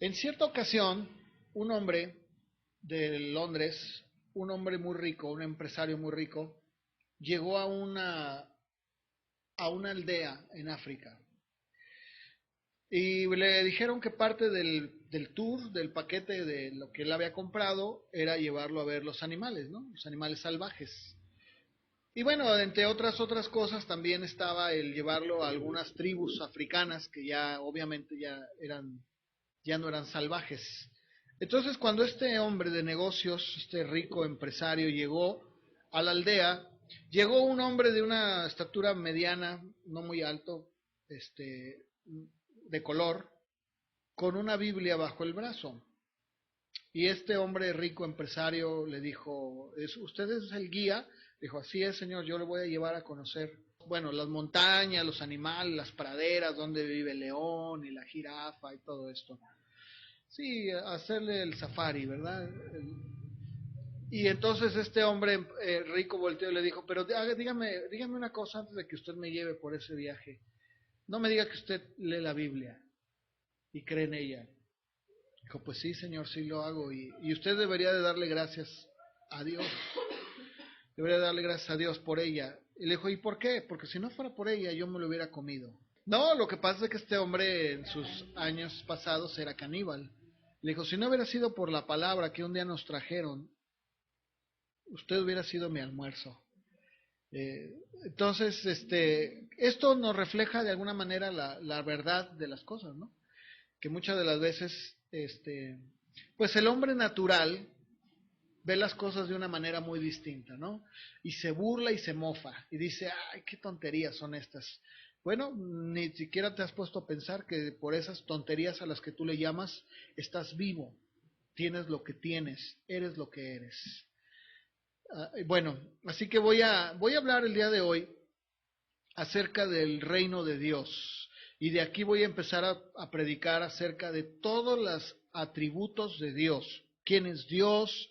En cierta ocasión, un hombre de Londres, un hombre muy rico, un empresario muy rico, llegó a una aldea en África y le dijeron que parte del tour, del paquete de lo que él había comprado, era llevarlo a ver los animales, ¿no? Los animales salvajes. Y bueno, entre otras cosas, también estaba el llevarlo a algunas tribus africanas que ya obviamente ya no eran salvajes. Entonces, cuando este hombre de negocios, este rico empresario, llegó a la aldea, llegó un hombre de una estatura mediana, no muy alto, de color, con una Biblia bajo el brazo. Y este hombre rico empresario le dijo, ¿usted es el guía? Dijo, así es, señor, yo le voy a llevar a conocer, bueno, las montañas, los animales, las praderas, donde vive el león y la jirafa y todo esto. Sí, hacerle el safari, ¿verdad? Y entonces este hombre rico volteó y le dijo, pero dígame una cosa antes de que usted me lleve por ese viaje. No me diga que usted lee la Biblia y cree en ella. Dijo, pues sí, señor, sí lo hago. Y usted debería de darle gracias a Dios. Debería darle gracias a Dios por ella. Y le dijo, ¿y por qué? Porque si no fuera por ella, yo me lo hubiera comido. No, lo que pasa es que este hombre en sus años pasados era caníbal. Le dijo, si no hubiera sido por la palabra que un día nos trajeron, usted hubiera sido mi almuerzo. Entonces, esto nos refleja de alguna manera la verdad de las cosas, ¿no? Que muchas de las veces, pues el hombre natural ve las cosas de una manera muy distinta, ¿no? Y se burla y se mofa y dice, ay, qué tonterías son estas. Bueno, ni siquiera te has puesto a pensar que por esas tonterías a las que tú le llamas, estás vivo, tienes lo que tienes, eres lo que eres. Bueno, así que voy a hablar el día de hoy acerca del reino de Dios. Y de aquí voy a empezar a predicar acerca de todos los atributos de Dios. ¿Quién es Dios?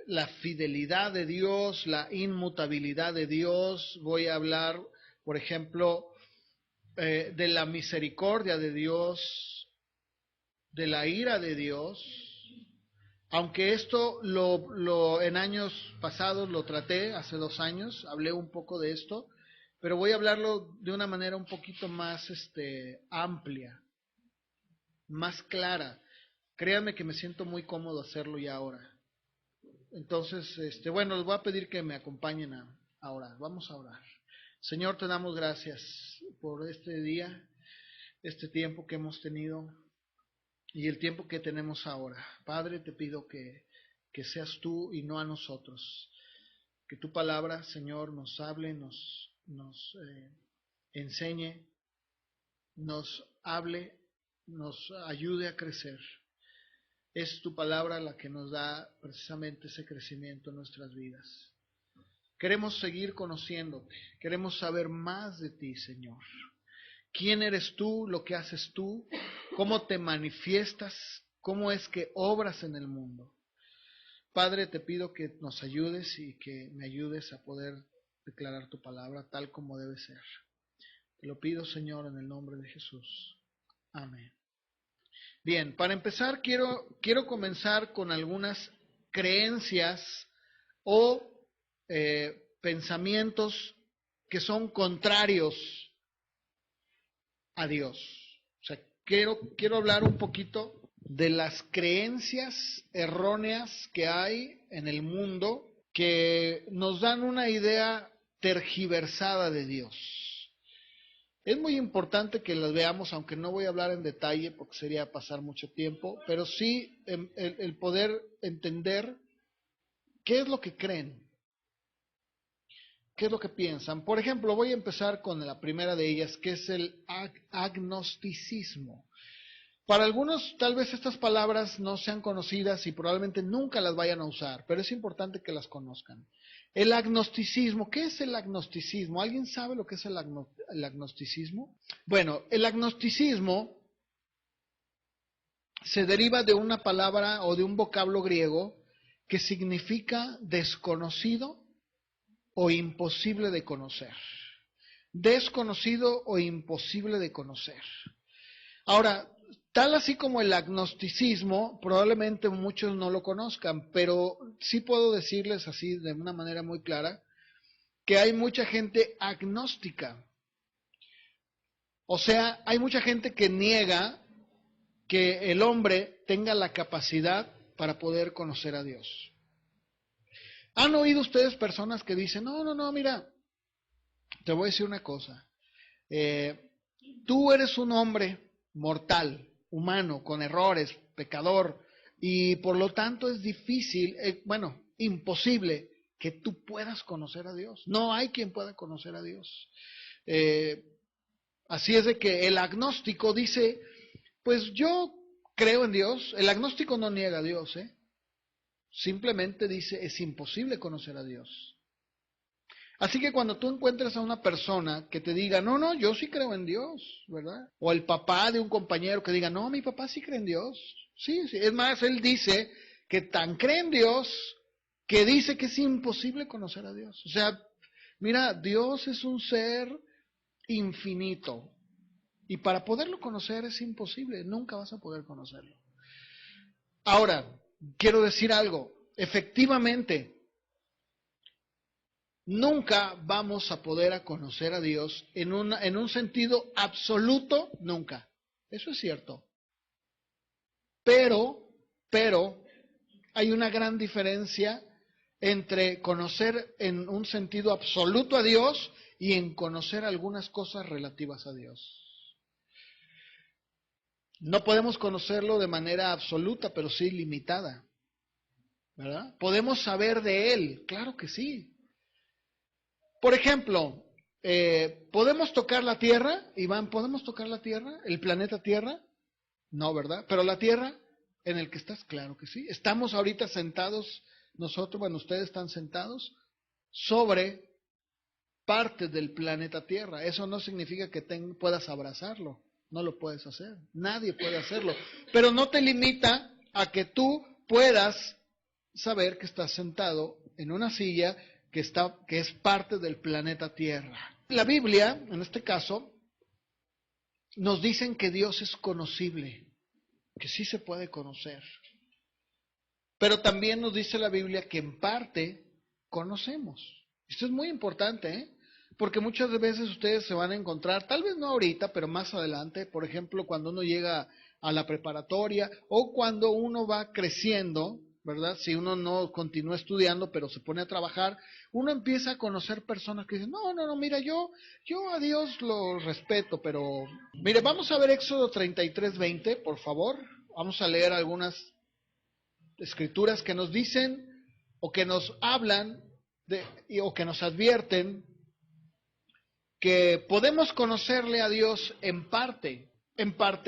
La fidelidad de Dios, la inmutabilidad de Dios. Voy a hablar, por ejemplo, de la misericordia de Dios, de la ira de Dios. Aunque esto en años pasados lo traté, hace 2 años, hablé un poco de esto, pero voy a hablarlo de una manera un poquito más amplia, más clara. Créanme que me siento muy cómodo hacerlo ya ahora. Entonces, bueno, les voy a pedir que me acompañen a orar. Vamos a orar. Señor, te damos gracias por este día, este tiempo que hemos tenido y el tiempo que tenemos ahora. Padre, te pido que seas tú y no a nosotros. Que tu palabra, Señor, nos hable, nos enseñe, nos hable, nos ayude a crecer. Es tu palabra la que nos da precisamente ese crecimiento en nuestras vidas. Queremos seguir conociéndote, queremos saber más de ti, Señor. ¿Quién eres tú, lo que haces tú, cómo te manifiestas, cómo es que obras en el mundo? Padre, te pido que nos ayudes y que me ayudes a poder declarar tu palabra tal como debe ser. Te lo pido, Señor, en el nombre de Jesús. Amén. Bien, para empezar quiero comenzar con algunas creencias o pensamientos que son contrarios a Dios. O sea, quiero hablar un poquito de las creencias erróneas que hay en el mundo que nos dan una idea tergiversada de Dios. Es muy importante que las veamos, aunque no voy a hablar en detalle porque sería pasar mucho tiempo, pero sí el poder entender qué es lo que creen, qué es lo que piensan. Por ejemplo, voy a empezar con la primera de ellas, que es el agnosticismo. Para algunos tal vez estas palabras no sean conocidas y probablemente nunca las vayan a usar, pero es importante que las conozcan. El agnosticismo, ¿qué es el agnosticismo? ¿Alguien sabe lo que es el agnosticismo? Bueno, el agnosticismo se deriva de una palabra o de un vocablo griego que significa desconocido o imposible de conocer. Desconocido o imposible de conocer. Ahora, Tal así como el agnosticismo, probablemente muchos no lo conozcan, pero sí puedo decirles así de una manera muy clara, que hay mucha gente agnóstica. O sea, hay mucha gente que niega que el hombre tenga la capacidad para poder conocer a Dios. ¿Han oído ustedes personas que dicen, no, mira, te voy a decir una cosa, tú eres un hombre mortal, humano, con errores, pecador, y por lo tanto es difícil, imposible que tú puedas conocer a Dios. No hay quien pueda conocer a Dios. Así es de que el agnóstico dice, pues yo creo en Dios. El agnóstico no niega a Dios, simplemente dice, es imposible conocer a Dios. Así que cuando tú encuentres a una persona que te diga, no, yo sí creo en Dios, ¿verdad? O el papá de un compañero que diga, no, mi papá sí cree en Dios. Sí. Es más, él dice que tan cree en Dios que dice que es imposible conocer a Dios. O sea, mira, Dios es un ser infinito. Y para poderlo conocer es imposible, nunca vas a poder conocerlo. Ahora, quiero decir algo, efectivamente, nunca vamos a poder conocer a Dios en un sentido absoluto, nunca. Eso es cierto. Pero, hay una gran diferencia entre conocer en un sentido absoluto a Dios y en conocer algunas cosas relativas a Dios. No podemos conocerlo de manera absoluta, pero sí limitada, ¿verdad? ¿Podemos saber de Él? Claro que sí. Por ejemplo, ¿podemos tocar la Tierra? Iván, ¿podemos tocar la Tierra? ¿El planeta Tierra? No, ¿verdad? Pero la Tierra en el que estás, claro que sí. Estamos ahorita sentados, ustedes están sentados sobre parte del planeta Tierra. Eso no significa que puedas abrazarlo. No lo puedes hacer. Nadie puede hacerlo. Pero no te limita a que tú puedas saber que estás sentado en una silla que es parte del planeta Tierra. La Biblia, en este caso, nos dicen que Dios es conocible, que sí se puede conocer. Pero también nos dice la Biblia que en parte conocemos. Esto es muy importante, porque muchas veces ustedes se van a encontrar, tal vez no ahorita, pero más adelante, por ejemplo, cuando uno llega a la preparatoria o cuando uno va creciendo, ¿verdad? Si uno no continúa estudiando, pero se pone a trabajar, uno empieza a conocer personas que dicen, no, mira, yo a Dios lo respeto, pero... Mire, vamos a ver Éxodo 33:20, por favor. Vamos a leer algunas escrituras que nos dicen o que nos hablan o que nos advierten que podemos conocerle a Dios en parte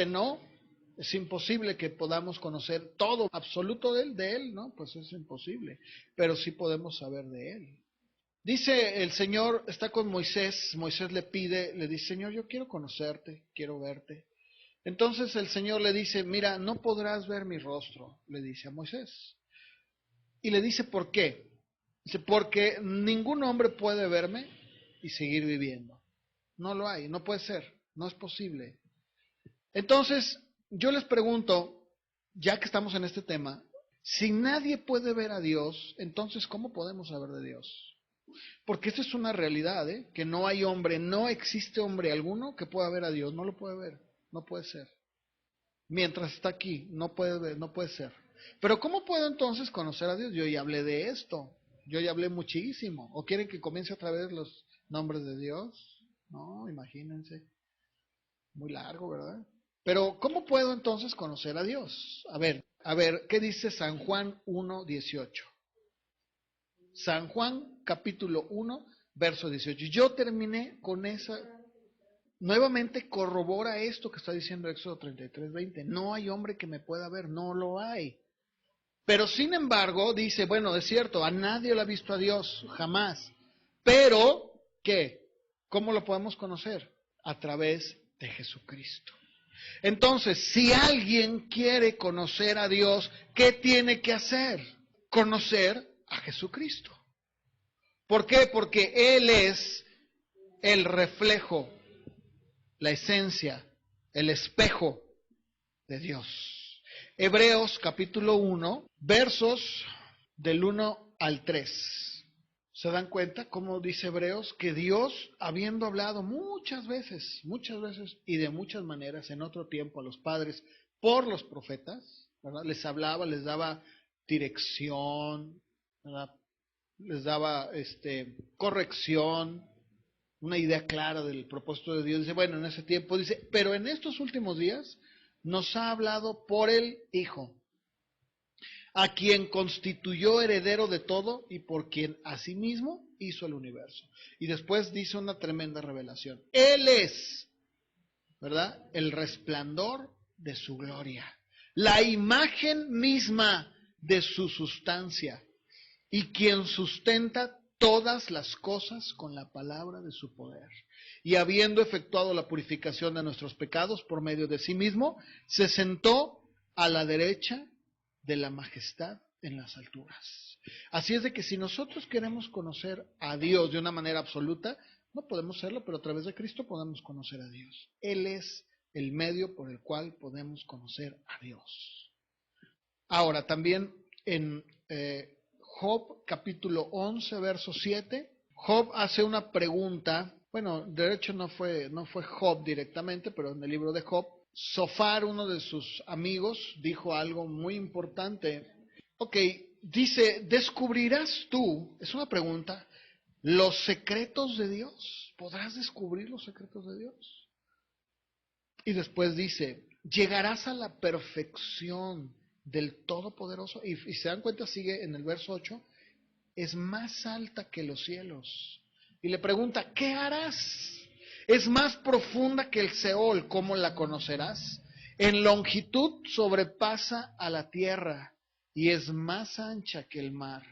no. Es imposible que podamos conocer todo absoluto de Él, ¿no? Pues es imposible, pero sí podemos saber de Él. Dice el Señor, está con Moisés le dice, Señor, yo quiero conocerte, quiero verte. Entonces el Señor le dice, mira, no podrás ver mi rostro, le dice a Moisés. Y le dice, ¿por qué? Dice, porque ningún hombre puede verme y seguir viviendo. No lo hay, no puede ser, no es posible. Entonces, yo les pregunto, ya que estamos en este tema, si nadie puede ver a Dios, entonces ¿cómo podemos saber de Dios? Porque esta es una realidad, que no hay hombre, no existe hombre alguno que pueda ver a Dios, no lo puede ver, no puede ser. Mientras está aquí, no puede ver, no puede ser. Pero ¿cómo puedo entonces conocer a Dios? Yo ya hablé de esto, yo ya hablé muchísimo. ¿O quieren que comience otra vez los nombres de Dios? No, imagínense. Muy largo, ¿verdad? Pero ¿cómo puedo entonces conocer a Dios? A ver, ¿qué dice San Juan 1:18? San Juan capítulo 1, verso 18. Yo terminé con esa. Nuevamente corrobora esto que está diciendo Éxodo 33:20. No hay hombre que me pueda ver, no lo hay. Pero sin embargo, dice, bueno, es cierto, a nadie lo ha visto a Dios, jamás. Pero, ¿qué? ¿Cómo lo podemos conocer? A través de Jesucristo. Entonces, si alguien quiere conocer a Dios, ¿qué tiene que hacer? Conocer a Jesucristo. ¿Por qué? Porque Él es el reflejo, la esencia, el espejo de Dios. Hebreos capítulo 1, versos del 1 al 3. ¿Se dan cuenta cómo dice Hebreos? Que Dios, habiendo hablado muchas veces y de muchas maneras en otro tiempo a los padres por los profetas, ¿verdad? Les hablaba, les daba dirección, ¿verdad? Les daba corrección, una idea clara del propósito de Dios. Dice, bueno, en ese tiempo dice, pero en estos últimos días nos ha hablado por el Hijo, a quien constituyó heredero de todo y por quien asimismo hizo el universo. Y después dice una tremenda revelación. Él es, ¿verdad?, el resplandor de su gloria, la imagen misma de su sustancia, y quien sustenta todas las cosas con la palabra de su poder. Y habiendo efectuado la purificación de nuestros pecados por medio de sí mismo, se sentó a la derecha de la majestad en las alturas. Así es de que si nosotros queremos conocer a Dios de una manera absoluta, no podemos hacerlo, pero a través de Cristo podemos conocer a Dios. Él es el medio por el cual podemos conocer a Dios. Ahora, también en Job capítulo 11, verso 7, Job hace una pregunta. Bueno, de hecho no fue Job directamente, pero en el libro de Job, Zofar, uno de sus amigos, dijo algo muy importante. Ok, dice, ¿descubrirás tú, es una pregunta, los secretos de Dios? ¿Podrás descubrir los secretos de Dios? Y después dice, ¿llegarás a la perfección del Todopoderoso? Y se dan cuenta, sigue en el verso 8, es más alta que los cielos. Y le pregunta, ¿qué harás? Es más profunda que el Seol, ¿cómo la conocerás? En longitud sobrepasa a la tierra y es más ancha que el mar.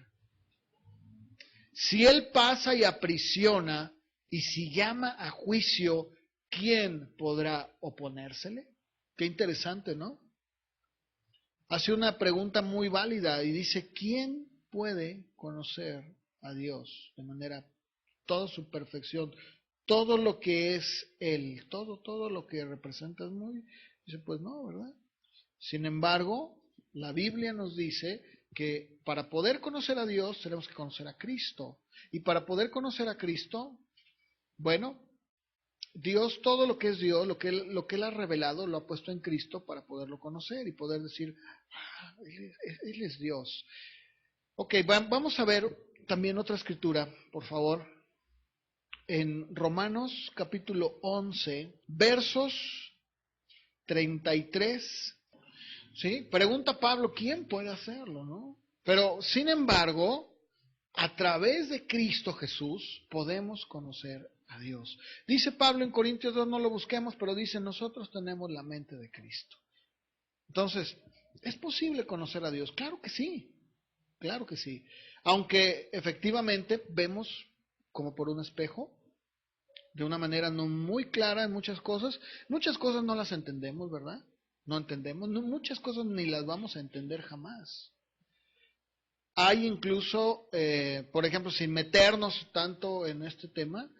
Si él pasa y aprisiona, y si llama a juicio, ¿quién podrá oponérsele? Qué interesante, ¿no? Hace una pregunta muy válida y dice, ¿quién puede conocer a Dios de manera, toda su perfección, todo lo que es Él, todo lo que representa es muy... Dice, pues no, ¿verdad? Sin embargo, la Biblia nos dice que para poder conocer a Dios tenemos que conocer a Cristo. Y para poder conocer a Cristo, bueno, Dios, todo lo que es Dios, lo que Él ha revelado, lo ha puesto en Cristo para poderlo conocer y poder decir, Él es Dios. Ok, vamos a ver también otra escritura, por favor. En Romanos capítulo 11, versos 33, ¿sí? Pregunta Pablo, ¿quién puede hacerlo, no? Pero, sin embargo, a través de Cristo Jesús podemos conocer a Dios. Dice Pablo en Corintios 2, no lo busquemos, pero dice, nosotros tenemos la mente de Cristo. Entonces, ¿es posible conocer a Dios? Claro que sí, claro que sí. Aunque efectivamente vemos como por un espejo, de una manera no muy clara en muchas cosas no las entendemos, ¿verdad? No entendemos, muchas cosas ni las vamos a entender jamás. Hay incluso, por ejemplo, sin meternos tanto en este tema,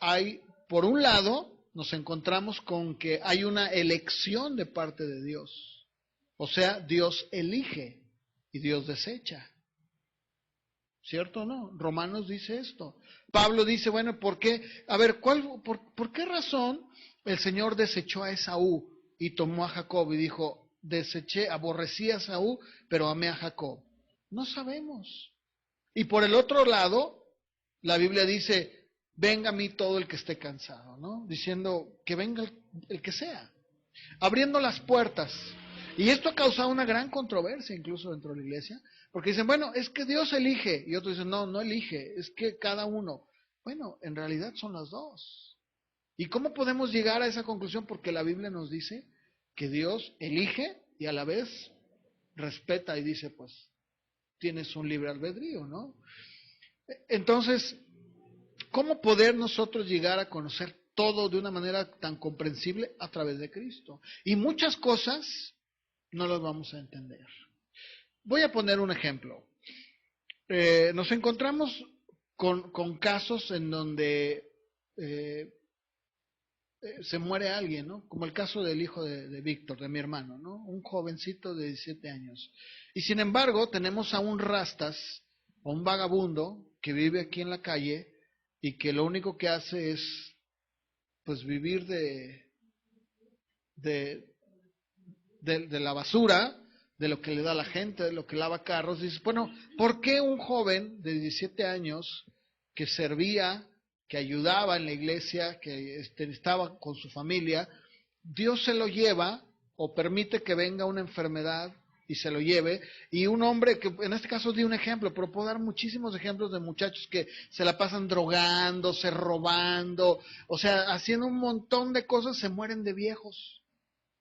hay, por un lado, nos encontramos con que hay una elección de parte de Dios. O sea, Dios elige y Dios desecha. ¿Cierto o no? Romanos dice esto. Pablo dice, bueno, ¿por qué? A ver, ¿por qué razón el Señor desechó a Esaú y tomó a Jacob y dijo, aborrecí a Esaú, pero amé a Jacob? No sabemos. Y por el otro lado, la Biblia dice, venga a mí todo el que esté cansado, ¿no? Diciendo que venga el que sea, abriendo las puertas. Y esto ha causado una gran controversia incluso dentro de la iglesia, porque dicen, bueno, es que Dios elige, y otros dicen, no, no elige, es que cada uno. Bueno, en realidad son las dos. ¿Y cómo podemos llegar a esa conclusión? Porque la Biblia nos dice que Dios elige y a la vez respeta y dice, pues, tienes un libre albedrío, ¿no? Entonces, ¿cómo poder nosotros llegar a conocer todo de una manera tan comprensible? A través de Cristo. Y muchas cosas no las vamos a entender. Voy a poner un ejemplo. Nos encontramos con casos en donde se muere alguien, ¿no? Como el caso del hijo de Víctor, de mi hermano, ¿no? Un jovencito de 17 años. Y sin embargo, tenemos a un rastas, a un vagabundo que vive aquí en la calle y que lo único que hace es, pues, vivir de, de la basura, de lo que le da a la gente, de lo que lava carros. Dices, bueno, ¿por qué un joven de 17 años que servía, que ayudaba en la iglesia, que estaba con su familia, Dios se lo lleva o permite que venga una enfermedad y se lo lleve? Y un hombre que, en este caso di un ejemplo, pero puedo dar muchísimos ejemplos de muchachos que se la pasan drogándose, robando, o sea, haciendo un montón de cosas, se mueren de viejos.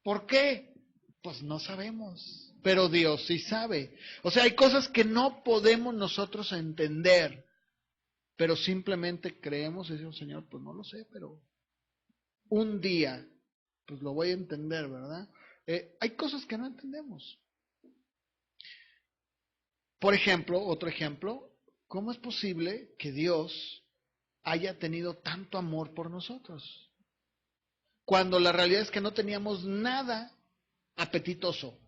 ¿Por qué? Pues no sabemos, pero Dios sí sabe. O sea, hay cosas que no podemos nosotros entender, pero simplemente creemos y decimos, Señor, pues no lo sé, pero un día, pues lo voy a entender, ¿verdad? Hay cosas que no entendemos. Por ejemplo, otro ejemplo, ¿cómo es posible que Dios haya tenido tanto amor por nosotros? Cuando la realidad es que no teníamos nada apetitoso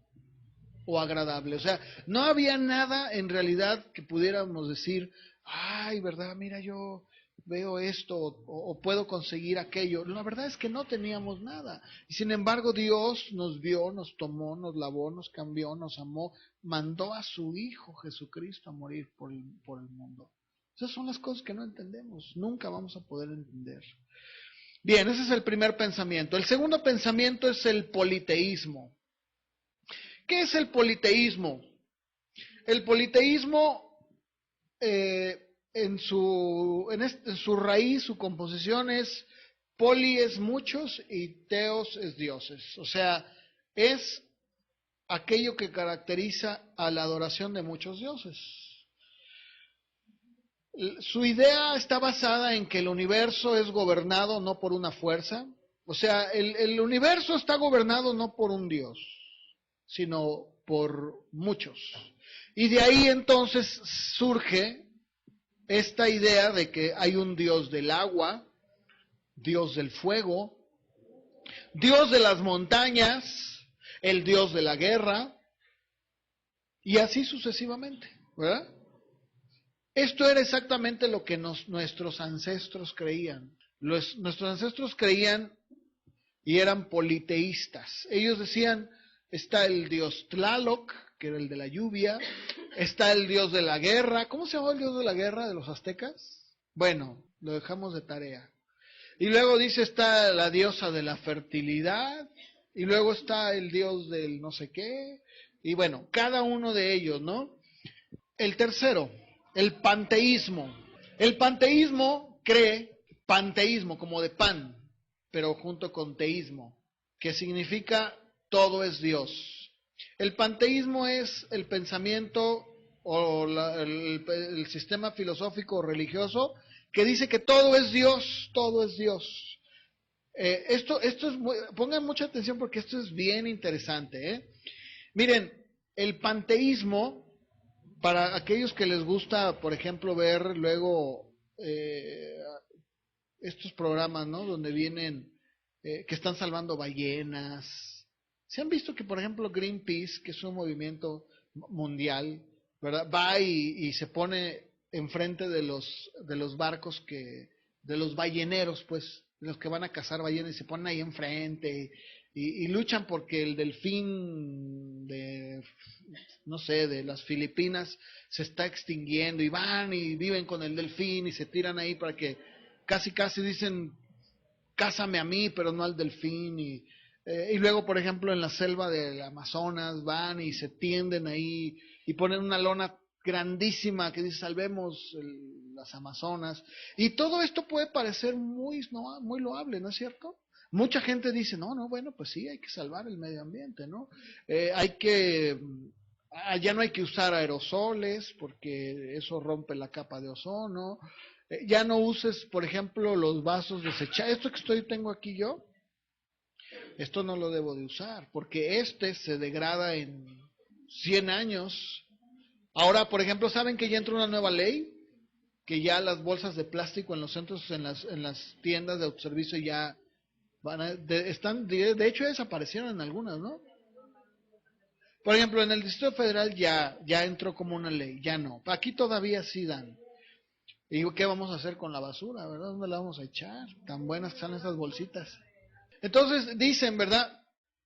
o agradable. O sea, no había nada en realidad que pudiéramos decir, ay, ¿verdad? Mira, yo veo esto o puedo conseguir aquello. La verdad es que no teníamos nada. Y sin embargo, Dios nos vio, nos tomó, nos lavó, nos cambió, nos amó, mandó a su Hijo Jesucristo a morir por el mundo. Esas son las cosas que no entendemos, nunca vamos a poder entender. Bien, ese es el primer pensamiento. El segundo pensamiento es el politeísmo. ¿Qué es el politeísmo? El politeísmo, en su raíz, su composición es: poli es muchos y teos es dioses. O sea, es aquello que caracteriza a la adoración de muchos dioses. Su idea está basada en que el universo es gobernado no por una fuerza. O sea, el universo está gobernado no por un dios, sino por muchos. Y de ahí entonces surge esta idea de que hay un dios del agua, dios del fuego, dios de las montañas, el dios de la guerra, y así sucesivamente, ¿verdad? Esto era exactamente lo que nuestros ancestros creían. Nuestros ancestros creían y eran politeístas. Ellos decían, está el dios Tlaloc, que era el de la lluvia, está el dios de la guerra. ¿Cómo se llamaba el dios de la guerra de los aztecas? Bueno, lo dejamos de tarea. Y luego dice, está la diosa de la fertilidad, y luego está el dios del no sé qué, y bueno, cada uno de ellos, ¿no? El tercero, el panteísmo. El panteísmo cree, panteísmo como de pan, pero junto con teísmo, que significa todo es Dios. El panteísmo es el pensamiento o el sistema filosófico o religioso que dice que todo es Dios, todo es Dios. Esto es, pongan mucha atención porque esto es bien interesante. Miren, el panteísmo, para aquellos que les gusta, por ejemplo, ver luego estos programas, ¿no? Donde vienen, que están salvando ballenas. ¿Se han visto que, por ejemplo, Greenpeace, que es un movimiento mundial, ¿verdad? Va y se pone enfrente de los barcos de los balleneros, pues, de los que van a cazar ballenas, y se ponen ahí enfrente y luchan porque el delfín de, no sé, de las Filipinas se está extinguiendo, y van y viven con el delfín y se tiran ahí para que casi dicen, cásame a mí, pero no al delfín. Y luego, por ejemplo, en la selva del Amazonas van y se tienden ahí y ponen una lona grandísima que dice, salvemos las Amazonas. Y todo esto puede parecer muy loable, ¿no es cierto? Mucha gente dice, no, bueno, pues sí, hay que salvar el medio ambiente, ¿no? Ya no hay que usar aerosoles porque eso rompe la capa de ozono. Ya no uses, por ejemplo, los vasos desechables. Esto que tengo aquí yo, esto no lo debo de usar, porque se degrada en 100 años. Ahora, por ejemplo, ¿saben que ya entró una nueva ley? Que ya las bolsas de plástico en los centros, en las tiendas de autoservicio ya De hecho desaparecieron en algunas, ¿no? Por ejemplo, en el Distrito Federal ya entró como una ley, ya no. Aquí todavía sí dan. ¿Y qué vamos a hacer con la basura, verdad? ¿Dónde la vamos a echar? Tan buenas están esas bolsitas. Entonces dicen, ¿verdad?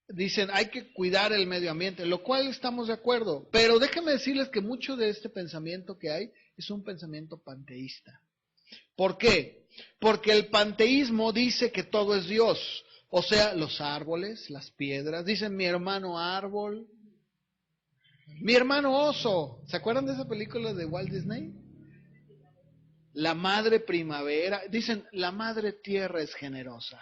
Dicen, hay que cuidar el medio ambiente, lo cual estamos de acuerdo. Pero déjenme decirles que mucho de este pensamiento que hay es un pensamiento panteísta. ¿Por qué? Porque el panteísmo dice que todo es Dios. O sea, los árboles, las piedras. Dicen mi hermano árbol, mi hermano oso. ¿Se acuerdan de esa película de Walt Disney? La madre primavera. Dicen, la madre tierra es generosa.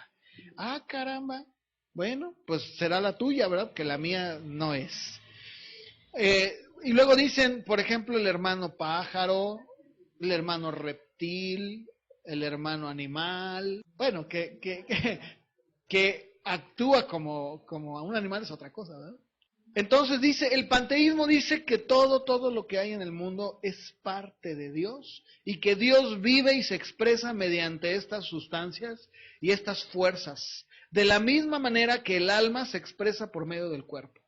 Ah, caramba. Bueno, pues será la tuya, ¿verdad? Que la mía no es. Y luego dicen, por ejemplo, el hermano pájaro, el hermano reptil, el hermano animal. Bueno, que actúa como un animal es otra cosa, ¿verdad? Entonces dice, el panteísmo dice que todo lo que hay en el mundo es parte de Dios y que Dios vive y se expresa mediante estas sustancias y estas fuerzas, de la misma manera que el alma se expresa por medio del cuerpo.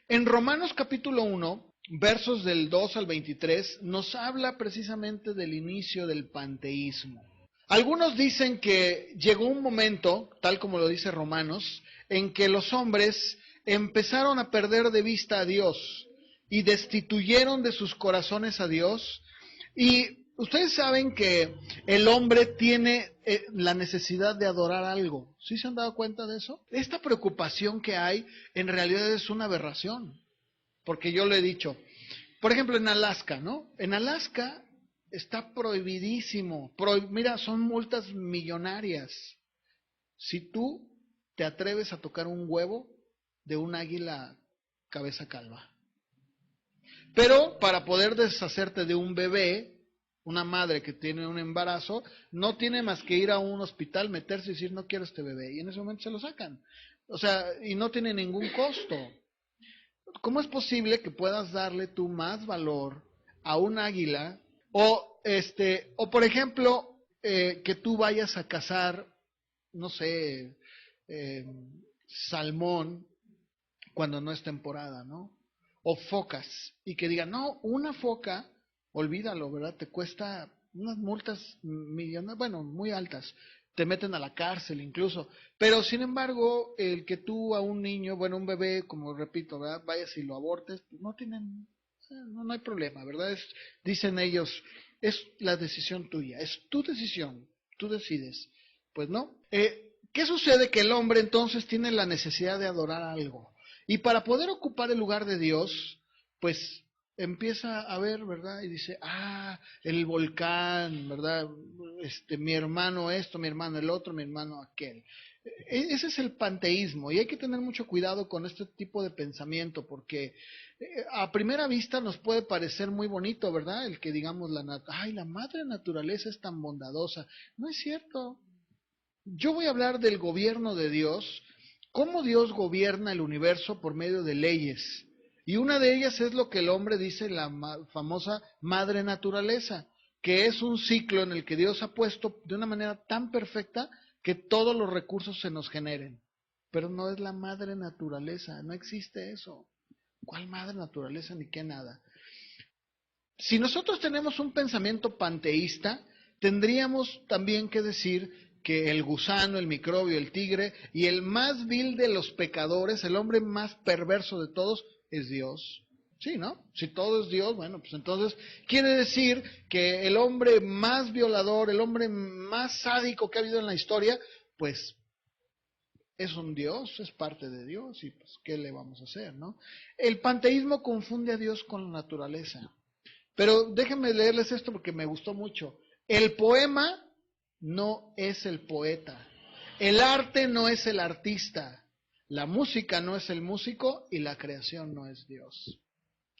En Romanos capítulo 1, versos del 2 al 23, nos habla precisamente del inicio del panteísmo. Algunos dicen que llegó un momento, tal como lo dice Romanos, en que los hombres empezaron a perder de vista a Dios y destituyeron de sus corazones a Dios. Y ustedes saben que el hombre tiene la necesidad de adorar algo. ¿Sí se han dado cuenta de eso? Esta preocupación que hay en realidad es una aberración. Porque yo lo he dicho. Por ejemplo, en Alaska, ¿no? En Alaska está prohibidísimo. Mira, son multas millonarias. Si tú te atreves a tocar un huevo de un águila cabeza calva. Pero para poder deshacerte de un bebé, una madre que tiene un embarazo, no tiene más que ir a un hospital, meterse y decir no quiero este bebé. Y en ese momento se lo sacan. O sea, y no tiene ningún costo. ¿Cómo es posible que puedas darle tú más valor a un águila o por ejemplo, que tú vayas a cazar, no sé, salmón cuando no es temporada, ¿no? O focas, y que digan, no, una foca, olvídalo, ¿verdad? Te cuesta unas multas millonarias, bueno, muy altas, te meten a la cárcel incluso, pero sin embargo, el que tú a un niño, bueno, un bebé, como repito, ¿verdad? Vayas y lo abortes, pues no tienen, no hay problema, ¿verdad? Dicen ellos, es la decisión tuya, es tu decisión, tú decides. Pues no. ¿Qué sucede? Que el hombre entonces tiene la necesidad de adorar algo. Y para poder ocupar el lugar de Dios, pues empieza a ver, ¿verdad? Y dice, el volcán, ¿verdad? Mi hermano esto, mi hermano el otro, mi hermano aquel. Ese es el panteísmo y hay que tener mucho cuidado con este tipo de pensamiento porque a primera vista nos puede parecer muy bonito, ¿verdad? El que digamos la madre naturaleza es tan bondadosa. No es cierto. Yo voy a hablar del gobierno de Dios, cómo Dios gobierna el universo por medio de leyes. Y una de ellas es lo que el hombre dice, la famosa madre naturaleza, que es un ciclo en el que Dios ha puesto de una manera tan perfecta que todos los recursos se nos generen. Pero no es la madre naturaleza, no existe eso. ¿Cuál madre naturaleza ni qué nada? Si nosotros tenemos un pensamiento panteísta, tendríamos también que decir que el gusano, el microbio, el tigre y el más vil de los pecadores, el hombre más perverso de todos, es Dios. Sí, ¿no? Si todo es Dios, bueno, pues entonces quiere decir que el hombre más violador, el hombre más sádico que ha habido en la historia, pues es un Dios, es parte de Dios y pues ¿qué le vamos a hacer, no? El panteísmo confunde a Dios con la naturaleza. Pero déjenme leerles esto porque me gustó mucho. El poema no es el poeta. El arte no es el artista. La música no es el músico y la creación no es Dios.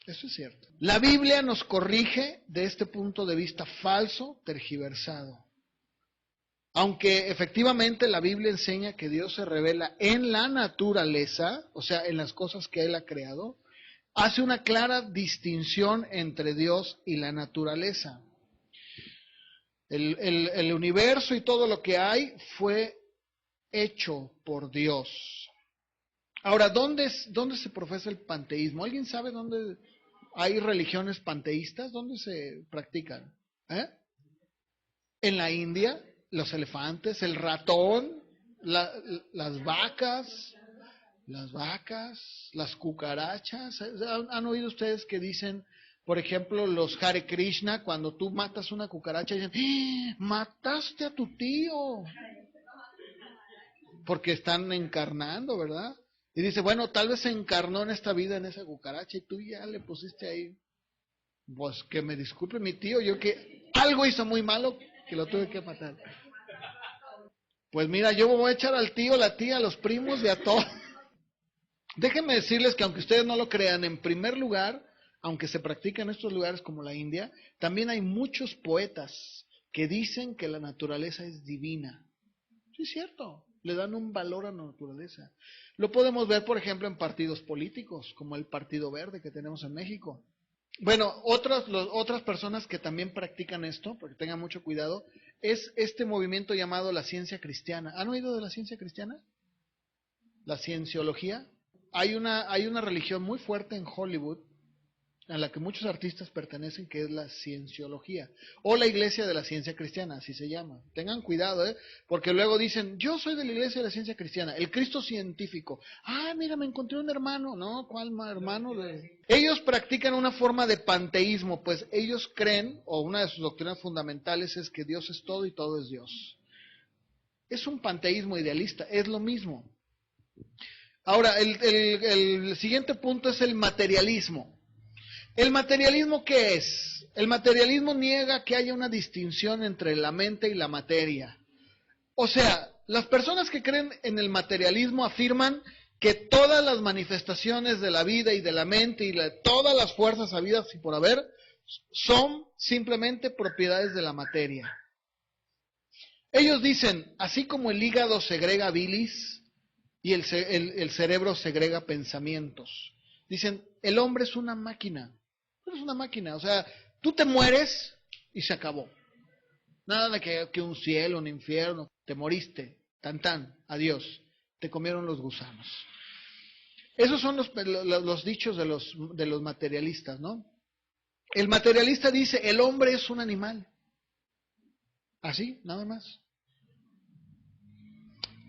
Eso es cierto. La Biblia nos corrige de este punto de vista falso, tergiversado. Aunque efectivamente la Biblia enseña que Dios se revela en la naturaleza, o sea, en las cosas que Él ha creado, hace una clara distinción entre Dios y la naturaleza. El universo y todo lo que hay fue hecho por Dios. Ahora, ¿dónde se profesa el panteísmo? ¿Alguien sabe dónde hay religiones panteístas? ¿Dónde se practican? ¿Eh? En la India, los elefantes, el ratón, las vacas, las cucarachas. ¿Han oído ustedes que dicen, por ejemplo, los Hare Krishna, cuando tú matas una cucaracha, dicen, ¡ah! ¡Mataste a tu tío! Porque están encarnando, ¿verdad? Y dice, bueno, tal vez se encarnó en esta vida en esa cucaracha y tú ya le pusiste ahí. Pues que me disculpe mi tío, yo que algo hizo muy malo que lo tuve que matar. Pues mira, yo me voy a echar al tío, la tía, a los primos y a todos. Déjenme decirles que aunque ustedes no lo crean, en primer lugar, aunque se practica en estos lugares como la India, también hay muchos poetas que dicen que la naturaleza es divina. Sí, es cierto, le dan un valor a la naturaleza. Lo podemos ver, por ejemplo, en partidos políticos, como el Partido Verde que tenemos en México. Bueno, otras personas que también practican esto, porque tengan mucho cuidado, es este movimiento llamado la ciencia cristiana. ¿Han oído de la ciencia cristiana? La cienciología. Hay una religión muy fuerte en Hollywood a la que muchos artistas pertenecen, que es la cienciología, o la iglesia de la ciencia cristiana, así se llama. Tengan cuidado, porque luego dicen, yo soy de la iglesia de la ciencia cristiana, el Cristo científico. Ah, mira, me encontré un hermano. No, ¿cuál hermano? Ellos practican una forma de panteísmo, pues ellos creen, o una de sus doctrinas fundamentales es que Dios es todo y todo es Dios. Es un panteísmo idealista, es lo mismo. Ahora, el siguiente punto es el materialismo. ¿El materialismo qué es? El materialismo niega que haya una distinción entre la mente y la materia. O sea, las personas que creen en el materialismo afirman que todas las manifestaciones de la vida y de la mente y todas las fuerzas habidas y por haber son simplemente propiedades de la materia. Ellos dicen, así como el hígado segrega bilis y el cerebro segrega pensamientos, dicen, el hombre es una máquina. Es una máquina, o sea, tú te mueres y se acabó. Nada de que un cielo, un infierno, te moriste, adiós, te comieron los gusanos. Esos son los dichos de los materialistas, ¿no? El materialista dice, el hombre es un animal. Así, nada más.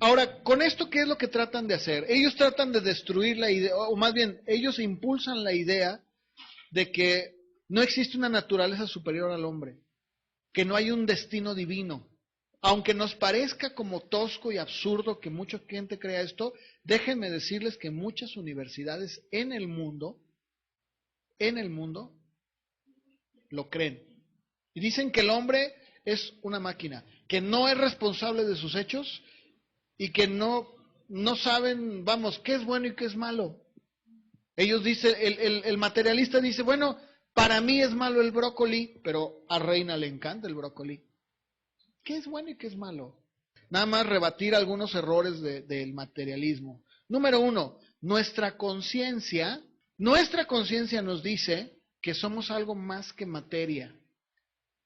Ahora, con esto, ¿qué es lo que tratan de hacer? Ellos tratan de destruir la idea, o más bien, ellos impulsan la idea de que no existe una naturaleza superior al hombre, que no hay un destino divino. Aunque nos parezca como tosco y absurdo que mucha gente crea esto, déjenme decirles que muchas universidades en el mundo, lo creen. Y dicen que el hombre es una máquina, que no es responsable de sus hechos y que no saben, vamos, qué es bueno y qué es malo. Ellos dicen, el materialista dice, bueno, para mí es malo el brócoli, pero a Reina le encanta el brócoli. ¿Qué es bueno y qué es malo? Nada más rebatir algunos errores del materialismo. Número 1, nuestra conciencia nos dice que somos algo más que materia,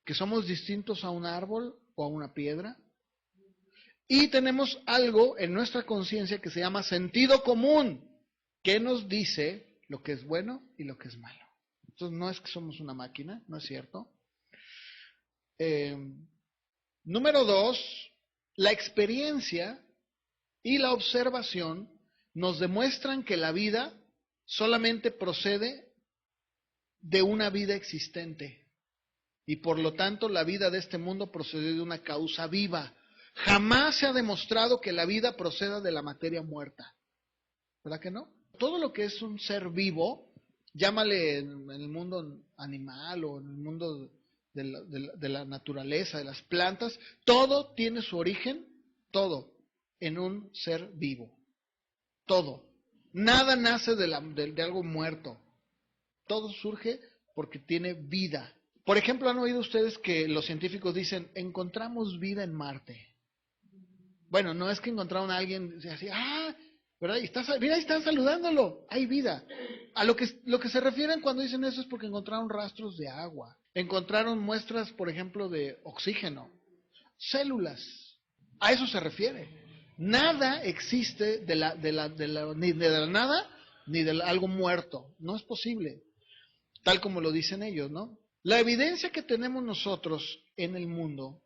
que somos distintos a un árbol o a una piedra. Y tenemos algo en nuestra conciencia que se llama sentido común, que nos dice lo que es bueno y lo que es malo. Entonces no es que somos una máquina, no es cierto. Número 2, la experiencia y la observación nos demuestran que la vida solamente procede de una vida existente. Y por lo tanto la vida de este mundo procede de una causa viva. Jamás se ha demostrado que la vida proceda de la materia muerta. ¿Verdad que no? Todo lo que es un ser vivo, llámale en el mundo animal o en el mundo de la naturaleza, de las plantas, todo tiene su origen, todo, en un ser vivo. Todo. Nada nace de algo muerto. Todo surge porque tiene vida. Por ejemplo, ¿han oído ustedes que los científicos dicen, encontramos vida en Marte? Bueno, no es que encontraron a alguien así, ¿verdad? Mira, ahí están saludándolo, hay vida. A lo que se refieren cuando dicen eso es porque encontraron rastros de agua, encontraron muestras, por ejemplo, de oxígeno, células. A eso se refiere. Nada existe ni de la nada ni de algo muerto. No es posible, tal como lo dicen ellos, ¿no? La evidencia que tenemos nosotros en el mundo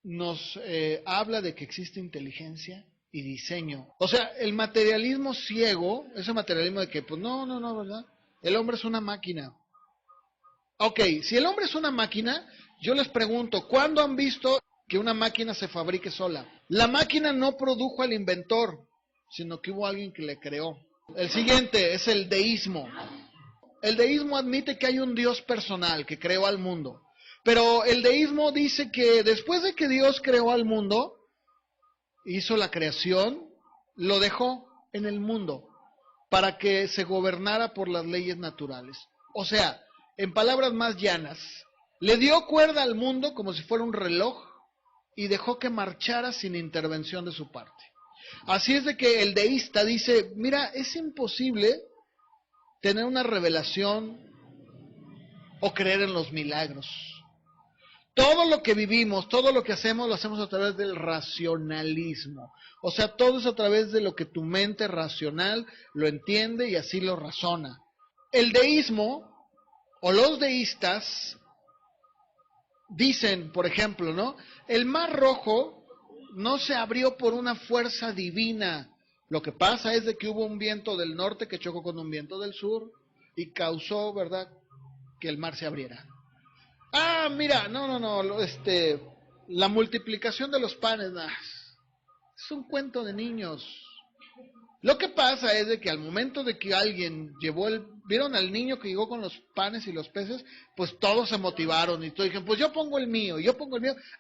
nos habla de que existe inteligencia y diseño. O sea, el materialismo ciego, ese materialismo de que, pues no, ¿verdad? El hombre es una máquina. Ok, si el hombre es una máquina, yo les pregunto, ¿cuándo han visto que una máquina se fabrique sola? La máquina no produjo al inventor, sino que hubo alguien que le creó. El siguiente es el deísmo. El deísmo admite que hay un Dios personal que creó al mundo. Pero el deísmo dice que después de que Dios creó al mundo, hizo la creación, lo dejó en el mundo para que se gobernara por las leyes naturales. O sea, en palabras más llanas, le dio cuerda al mundo como si fuera un reloj y dejó que marchara sin intervención de su parte. Así es de que el deísta dice, mira, es imposible tener una revelación o creer en los milagros. Todo lo que vivimos, todo lo que hacemos, lo hacemos a través del racionalismo. O sea, todo es a través de lo que tu mente racional lo entiende y así lo razona. El deísmo, o los deístas, dicen, por ejemplo, ¿no? El mar Rojo no se abrió por una fuerza divina. Lo que pasa es de que hubo un viento del norte que chocó con un viento del sur y causó, ¿verdad?, que el mar se abriera. Ah, mira, no, la multiplicación de los panes, es un cuento de niños. Lo que pasa es de que al momento de que alguien vieron al niño que llegó con los panes y los peces, pues todos se motivaron y todos dijeron, pues yo pongo el mío.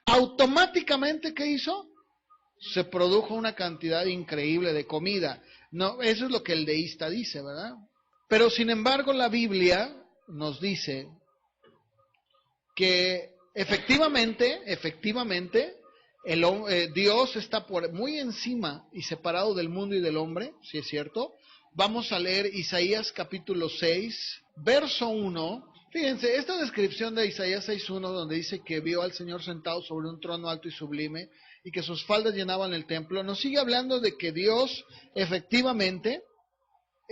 Automáticamente, ¿qué hizo? Se produjo una cantidad increíble de comida. No, eso es lo que el deísta dice, ¿verdad? Pero sin embargo la Biblia nos dice que efectivamente, Dios está muy encima y separado del mundo y del hombre, si es cierto. Vamos a leer Isaías capítulo 6, verso 1. Fíjense, esta descripción de Isaías 6.1, donde dice que vio al Señor sentado sobre un trono alto y sublime y que sus faldas llenaban el templo, nos sigue hablando de que Dios efectivamente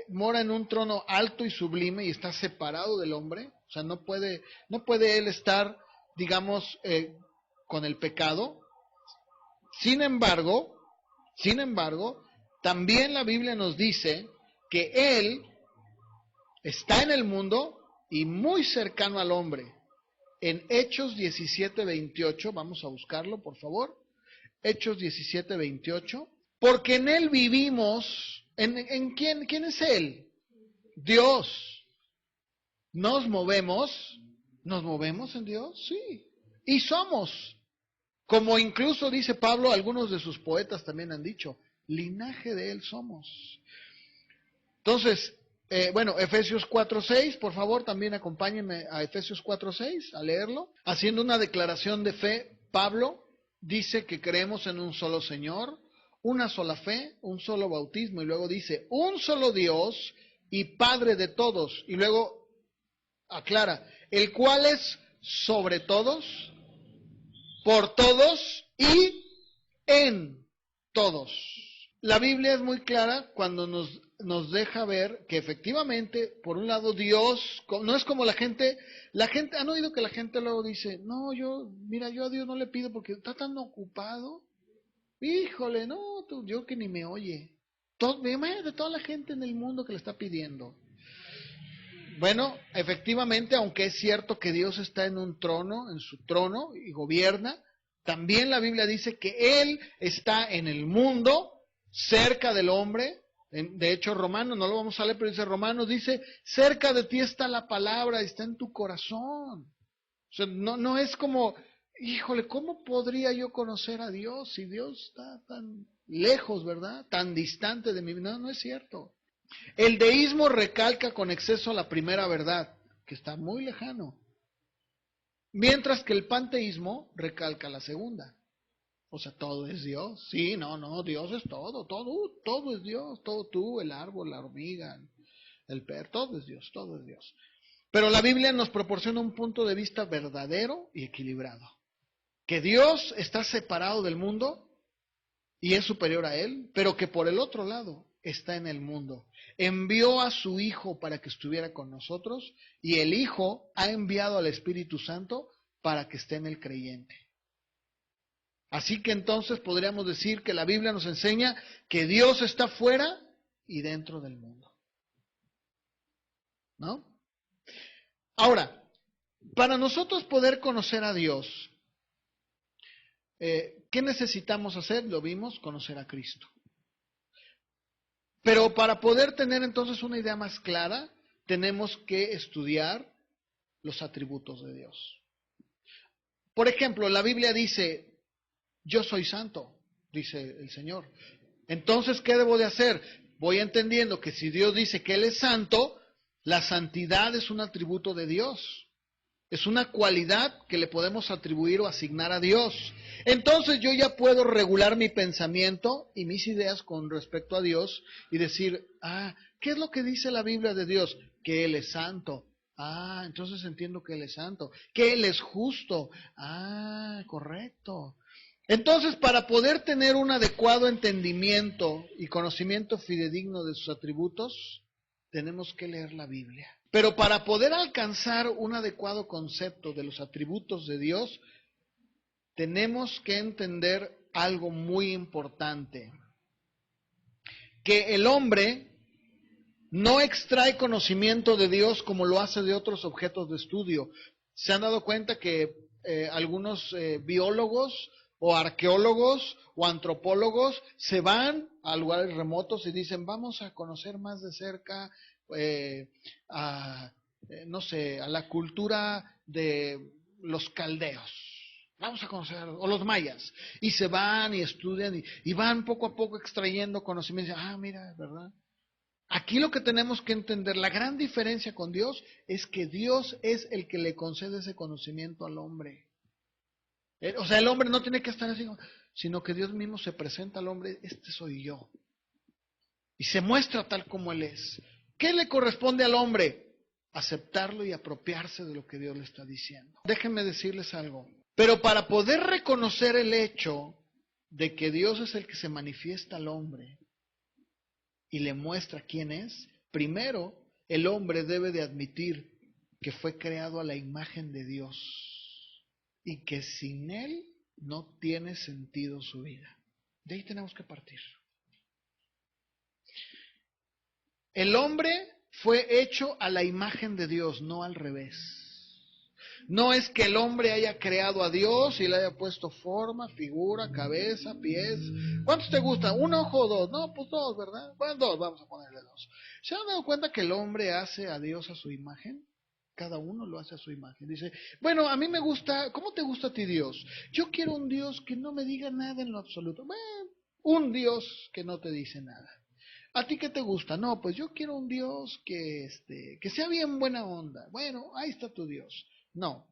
mora en un trono alto y sublime y está separado del hombre. O sea, no puede él estar, digamos, con el pecado. Sin embargo, también la Biblia nos dice que Él está en el mundo y muy cercano al hombre. En Hechos 17:28, vamos a buscarlo, por favor. Hechos 17:28. Porque en Él vivimos. ¿En quién es Él? Dios. ¿Nos movemos en Dios? Sí. Y somos. Como incluso dice Pablo, algunos de sus poetas también han dicho, linaje de Él somos. Entonces, Efesios 4:6, por favor, también acompáñenme a Efesios 4:6, a leerlo. Haciendo una declaración de fe, Pablo dice que creemos en un solo Señor, una sola fe, un solo bautismo, y luego dice, un solo Dios y Padre de todos, y luego aclara, el cual es sobre todos, por todos y en todos. La Biblia es muy clara cuando nos deja ver que efectivamente, por un lado, Dios, no es como la gente, han oído que la gente luego dice, no, yo a Dios no le pido porque está tan ocupado. Híjole, no, yo que ni me oye. De toda la gente en el mundo que le está pidiendo. Bueno, efectivamente, aunque es cierto que Dios está en un trono, en su trono, y gobierna, también la Biblia dice que Él está en el mundo, cerca del hombre. De hecho, Romanos, no lo vamos a leer, pero dice Romanos, dice, cerca de ti está la palabra, está en tu corazón. O sea, no es como, híjole, ¿cómo podría yo conocer a Dios si Dios está tan lejos, ¿verdad? Tan distante de mí. No es cierto. El deísmo recalca con exceso la primera verdad, que está muy lejano, mientras que el panteísmo recalca la segunda. O sea, todo es Dios. Sí, no, Dios es todo es Dios, todo tú, el árbol, la hormiga, el perro, todo es Dios. Pero la Biblia nos proporciona un punto de vista verdadero y equilibrado. Que Dios está separado del mundo y es superior a él, pero que por el otro lado está en el mundo. Envió a su Hijo para que estuviera con nosotros, y el Hijo ha enviado al Espíritu Santo para que esté en el creyente. Así que entonces podríamos decir que la Biblia nos enseña que Dios está fuera y dentro del mundo, ¿no? Ahora, para nosotros poder conocer a Dios, ¿qué necesitamos hacer? Lo vimos, conocer a Cristo. Pero para poder tener entonces una idea más clara, tenemos que estudiar los atributos de Dios. Por ejemplo, la Biblia dice, yo soy santo, dice el Señor. Entonces, ¿qué debo de hacer? Voy entendiendo que si Dios dice que Él es santo, la santidad es un atributo de Dios. Es una cualidad que le podemos atribuir o asignar a Dios. Entonces yo ya puedo regular mi pensamiento y mis ideas con respecto a Dios y decir, ¿qué es lo que dice la Biblia de Dios? Que Él es santo. Entonces entiendo que Él es santo. Que Él es justo. Correcto. Entonces, para poder tener un adecuado entendimiento y conocimiento fidedigno de sus atributos, tenemos que leer la Biblia. Pero para poder alcanzar un adecuado concepto de los atributos de Dios, tenemos que entender algo muy importante. Que el hombre no extrae conocimiento de Dios como lo hace de otros objetos de estudio. ¿Se han dado cuenta que algunos biólogos o arqueólogos o antropólogos se van a lugares remotos y dicen, vamos a conocer más de cerca a la cultura de los caldeos? Vamos a conocer, o los mayas. Y se van y estudian y van poco a poco extrayendo conocimiento. Mira, ¿verdad? Aquí lo que tenemos que entender, la gran diferencia con Dios es que Dios es el que le concede ese conocimiento al hombre. O sea, el hombre no tiene que estar así, sino que Dios mismo se presenta al hombre, este soy yo. Y se muestra tal como Él es. ¿Qué le corresponde al hombre? Aceptarlo y apropiarse de lo que Dios le está diciendo. Déjenme decirles algo. Pero para poder reconocer el hecho de que Dios es el que se manifiesta al hombre y le muestra quién es, primero el hombre debe de admitir que fue creado a la imagen de Dios y que sin Él no tiene sentido su vida. De ahí tenemos que partir. El hombre fue hecho a la imagen de Dios, no al revés. No es que el hombre haya creado a Dios y le haya puesto forma, figura, cabeza, pies. ¿Cuántos te gustan? ¿Un ojo o dos? No, pues dos, ¿verdad? Bueno, dos, vamos a ponerle dos. ¿Se han dado cuenta que el hombre hace a Dios a su imagen? Cada uno lo hace a su imagen. Dice, bueno, a mí me gusta, ¿cómo te gusta a ti Dios? Yo quiero un Dios que no me diga nada en lo absoluto. Bueno, un Dios que no te dice nada. ¿A ti qué te gusta? No, pues yo quiero un Dios que sea bien buena onda. Bueno, ahí está tu Dios. No.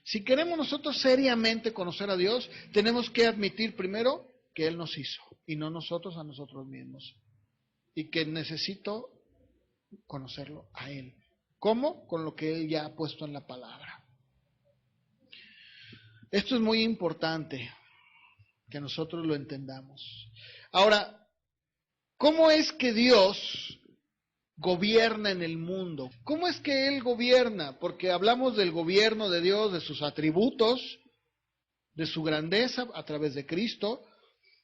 Si queremos nosotros seriamente conocer a Dios, tenemos que admitir primero que Él nos hizo y no nosotros a nosotros mismos. Y que necesito conocerlo a Él. ¿Cómo? Con lo que Él ya ha puesto en la palabra. Esto es muy importante que nosotros lo entendamos. Ahora, ¿cómo es que Dios gobierna en el mundo? ¿Cómo es que Él gobierna? Porque hablamos del gobierno de Dios, de sus atributos, de su grandeza a través de Cristo,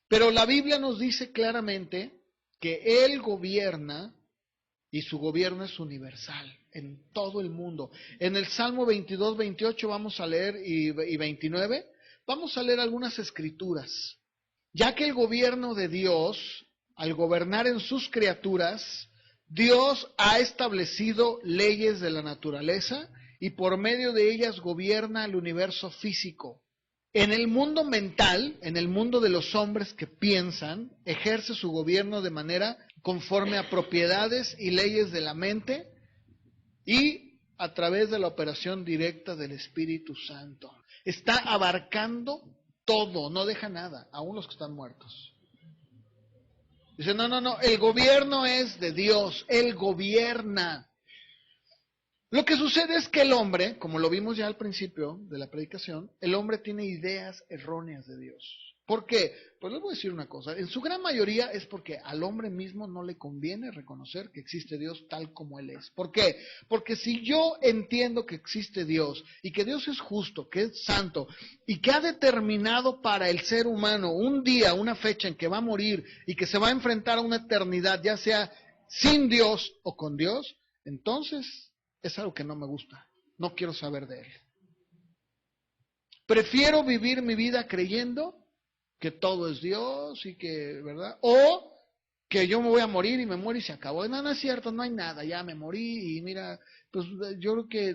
pero la Biblia nos dice claramente que Él gobierna y su gobierno es universal en todo el mundo. En el Salmo 22, 28 vamos a leer y 29, vamos a leer algunas escrituras, ya que el gobierno de Dios, al gobernar en sus criaturas, Dios ha establecido leyes de la naturaleza y por medio de ellas gobierna el universo físico. En el mundo mental, en el mundo de los hombres que piensan, ejerce su gobierno de manera conforme a propiedades y leyes de la mente y a través de la operación directa del Espíritu Santo. Está abarcando todo, no deja nada, aún los que están muertos. Dice, no, el gobierno es de Dios, Él gobierna. Lo que sucede es que el hombre, como lo vimos ya al principio de la predicación, el hombre tiene ideas erróneas de Dios. ¿Por qué? Pues les voy a decir una cosa, en su gran mayoría es porque al hombre mismo no le conviene reconocer que existe Dios tal como Él es. ¿Por qué? Porque si yo entiendo que existe Dios y que Dios es justo, que es santo y que ha determinado para el ser humano un día, una fecha en que va a morir y que se va a enfrentar a una eternidad, ya sea sin Dios o con Dios, entonces es algo que no me gusta, no quiero saber de Él. Prefiero vivir mi vida creyendo que todo es Dios y que, ¿verdad? O que yo me voy a morir y me muero y se acabó. No, no es cierto, no hay nada, ya me morí y mira, pues yo creo que,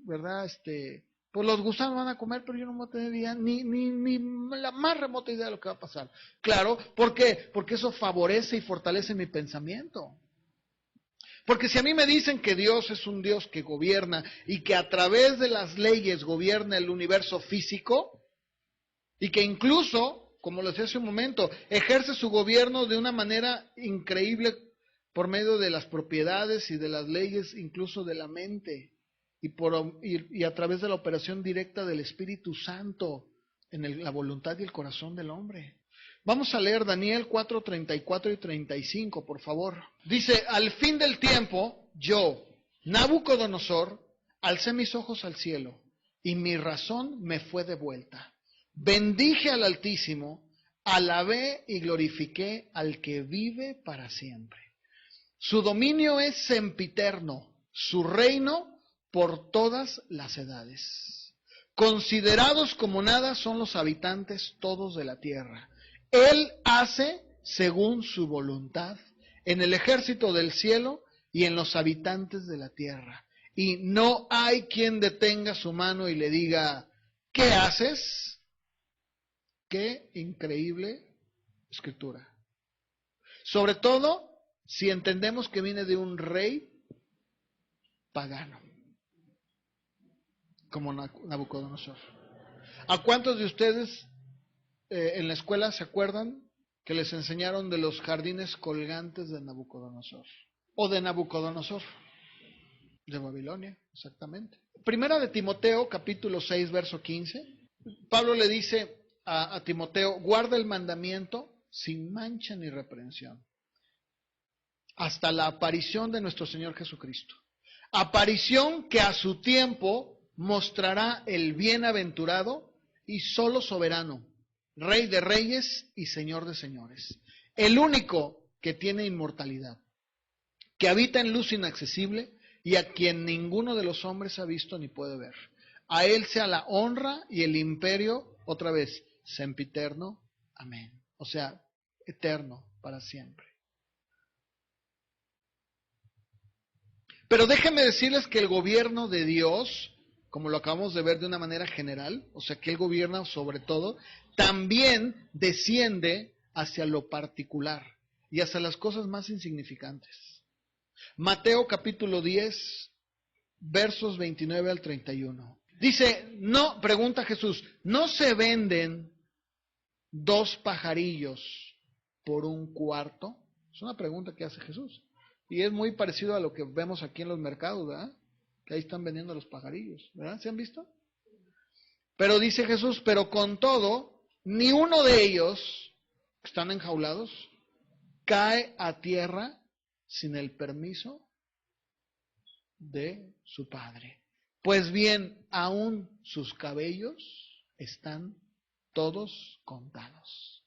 ¿verdad? Pues los gusanos van a comer, pero yo no voy a tener idea, ni la más remota idea de lo que va a pasar. Claro, ¿por qué? Porque eso favorece y fortalece mi pensamiento. Porque si a mí me dicen que Dios es un Dios que gobierna y que a través de las leyes gobierna el universo físico, y que incluso, como lo decía hace un momento, ejerce su gobierno de una manera increíble por medio de las propiedades y de las leyes, incluso de la mente, y a través de la operación directa del Espíritu Santo en la voluntad y el corazón del hombre. Vamos a leer Daniel 4, 34 y 35, por favor. Dice, al fin del tiempo, yo, Nabucodonosor, alcé mis ojos al cielo, y mi razón me fue devuelta. Bendije al Altísimo, alabé y glorifiqué al que vive para siempre. Su dominio es sempiterno, su reino por todas las edades. Considerados como nada son los habitantes todos de la tierra. Él hace según su voluntad en el ejército del cielo y en los habitantes de la tierra. Y no hay quien detenga su mano y le diga, ¿qué haces? Qué increíble escritura. Sobre todo si entendemos que viene de un rey pagano, como Nabucodonosor. ¿A cuántos de ustedes en la escuela se acuerdan que les enseñaron de los jardines colgantes de Nabucodonosor? O de Nabucodonosor, de Babilonia, exactamente. Primera de Timoteo, capítulo 6, verso 15. Pablo le dice a Timoteo, guarda el mandamiento sin mancha ni reprensión, hasta la aparición de nuestro Señor Jesucristo. Aparición que a su tiempo mostrará el bienaventurado y solo soberano, Rey de reyes y Señor de señores, el único que tiene inmortalidad, que habita en luz inaccesible y a quien ninguno de los hombres ha visto ni puede ver. A Él sea la honra y el imperio, otra vez, sempiterno, amén. O sea, eterno, para siempre. Pero déjenme decirles que el gobierno de Dios, como lo acabamos de ver de una manera general, o sea, que Él gobierna sobre todo, también desciende hacia lo particular y hacia las cosas más insignificantes. Mateo capítulo 10, versos 29 al 31. Dice, no, pregunta Jesús, ¿no se venden 2 pajarillos por un cuarto? Es una pregunta que hace Jesús. Y es muy parecido a lo que vemos aquí en los mercados, ¿verdad? Que ahí están vendiendo los pajarillos, ¿verdad? ¿Se han visto? Pero dice Jesús, pero con todo, ni uno de ellos, que están enjaulados, cae a tierra sin el permiso de su Padre. Pues bien, aún sus cabellos están todos contados.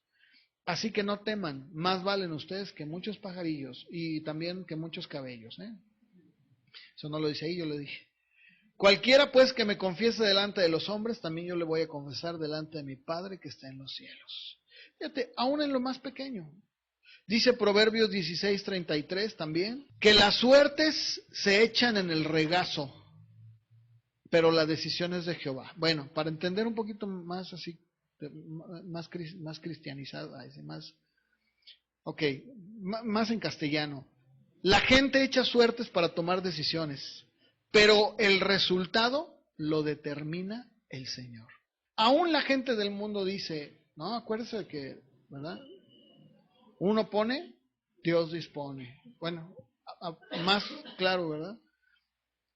Así que no teman, más valen ustedes que muchos pajarillos y también que muchos cabellos. Eso no lo dice ahí, yo lo dije. Cualquiera pues que me confiese delante de los hombres, también yo le voy a confesar delante de mi Padre que está en los cielos. Fíjate, aún en lo más pequeño. Dice Proverbios 16:33 también, que las suertes se echan en el regazo, pero la decisión es de Jehová. Bueno, para entender un poquito más así, más cristianizada, más en castellano. La gente echa suertes para tomar decisiones, pero el resultado lo determina el Señor. Aún la gente del mundo dice, no, acuérdese de que, ¿verdad? Uno pone, Dios dispone. Bueno, más claro, ¿verdad?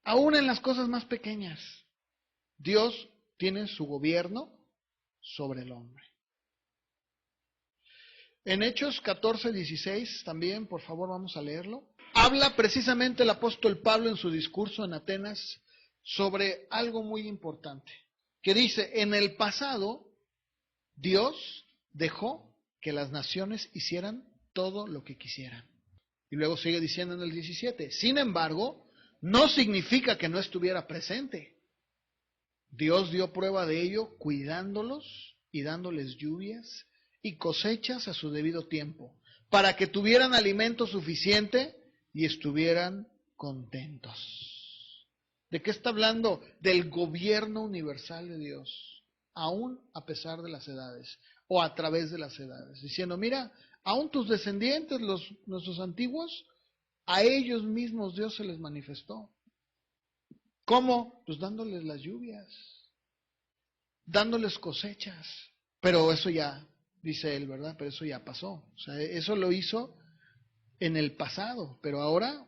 Aún en las cosas más pequeñas, Dios tiene su gobierno sobre el hombre. En Hechos 14:16 también, por favor, vamos a leerlo. Habla precisamente el apóstol Pablo en su discurso en Atenas sobre algo muy importante, que dice, en el pasado Dios dejó que las naciones hicieran todo lo que quisieran. Y luego sigue diciendo en el 17, sin embargo, no significa que no estuviera presente. Dios dio prueba de ello cuidándolos y dándoles lluvias y cosechas a su debido tiempo, para que tuvieran alimento suficiente y estuvieran contentos. ¿De qué está hablando? Del gobierno universal de Dios, aún a pesar de las edades, o a través de las edades, diciendo, mira, aún tus descendientes, nuestros antiguos, a ellos mismos Dios se les manifestó. ¿Cómo? Pues dándoles las lluvias, dándoles cosechas. Pero eso ya, dice él, ¿verdad? Pero eso ya pasó. O sea, eso lo hizo en el pasado, pero ahora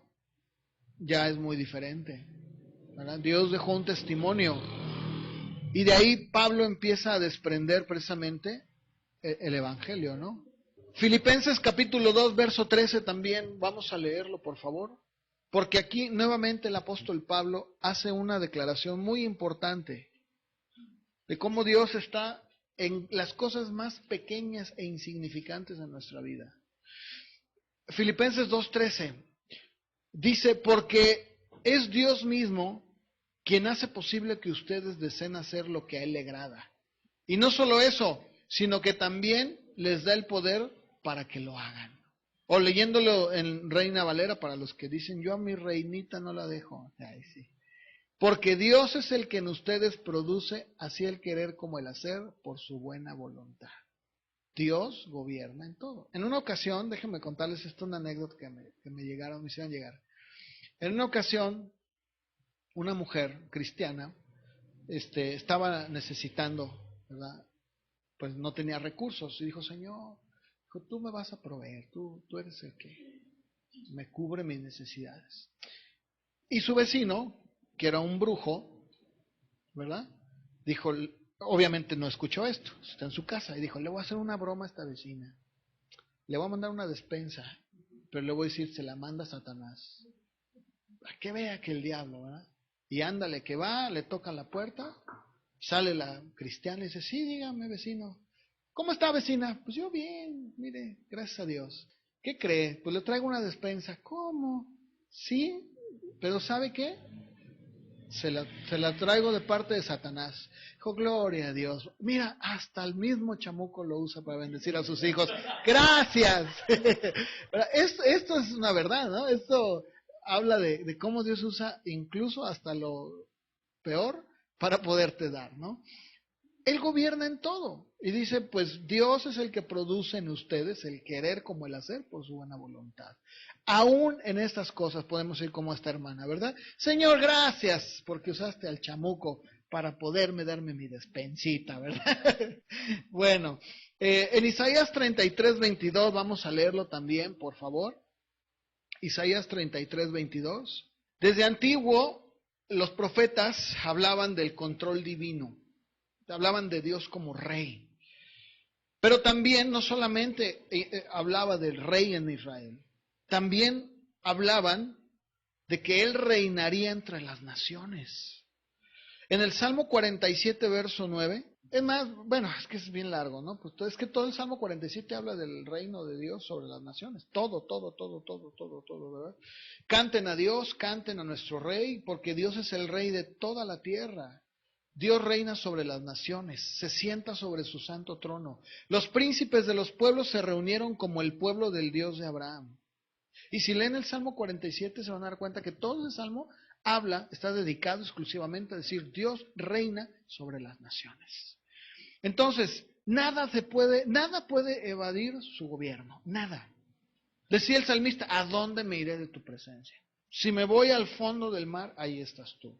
ya es muy diferente, ¿verdad? Dios dejó un testimonio. Y de ahí Pablo empieza a desprender precisamente el Evangelio, ¿no? Filipenses capítulo 2, verso 13 también, vamos a leerlo, por favor. Porque aquí nuevamente el apóstol Pablo hace una declaración muy importante de cómo Dios está en las cosas más pequeñas e insignificantes de nuestra vida. Filipenses 2:13 dice, porque es Dios mismo quien hace posible que ustedes deseen hacer lo que a Él le agrada. Y no solo eso, sino que también les da el poder para que lo hagan. O leyéndolo en Reina Valera, para los que dicen, yo a mi reinita no la dejo. Ay, sí. Porque Dios es el que en ustedes produce así el querer como el hacer por su buena voluntad. Dios gobierna en todo. En una ocasión, déjenme contarles esto, una anécdota que me hicieron llegar. En una ocasión, una mujer cristiana estaba necesitando, ¿verdad? Pues no tenía recursos y dijo, Señor, tú me vas a proveer, tú eres el que me cubre mis necesidades. Y su vecino, que era un brujo, ¿verdad? Dijo, obviamente no escuchó esto, está en su casa, y dijo, le voy a hacer una broma a esta vecina, le voy a mandar una despensa, pero le voy a decir, se la manda a Satanás, para que vea que el diablo, ¿verdad? Y ándale, que va, le toca la puerta, sale la cristiana y dice, sí, dígame, vecino. ¿Cómo está, vecina? Pues yo bien, mire, gracias a Dios. ¿Qué cree? Pues le traigo una despensa. ¿Cómo? Sí, pero ¿sabe qué? Se la traigo de parte de Satanás. Dijo, gloria a Dios. Mira, hasta el mismo chamuco lo usa para bendecir a sus hijos. ¡Gracias! Esto es una verdad, ¿no? Esto habla de cómo Dios usa incluso hasta lo peor para poderte dar, ¿no? Él gobierna en todo. Y dice, pues Dios es el que produce en ustedes el querer como el hacer por su buena voluntad. Aún en estas cosas podemos ir como esta hermana, ¿verdad? Señor, gracias porque usaste al chamuco para poderme darme mi despensita, ¿verdad? Bueno, en Isaías 33:22, vamos a leerlo también, por favor. Isaías 33:22. Desde antiguo, los profetas hablaban del control divino. Hablaban de Dios como rey. Pero también no solamente hablaba del rey en Israel, también hablaban de que Él reinaría entre las naciones. En el Salmo 47, verso 9, es más, bueno, es que es bien largo, ¿no? Pues es que todo el Salmo 47 habla del reino de Dios sobre las naciones. Todo, ¿verdad? Canten a Dios, canten a nuestro rey, porque Dios es el rey de toda la tierra. Dios reina sobre las naciones, se sienta sobre su santo trono. Los príncipes de los pueblos se reunieron como el pueblo del Dios de Abraham. Y si leen el Salmo 47 se van a dar cuenta que todo ese Salmo está dedicado exclusivamente a decir Dios reina sobre las naciones. Entonces, nada puede evadir su gobierno, nada. Decía el salmista, ¿a dónde me iré de tu presencia? Si me voy al fondo del mar, ahí estás tú.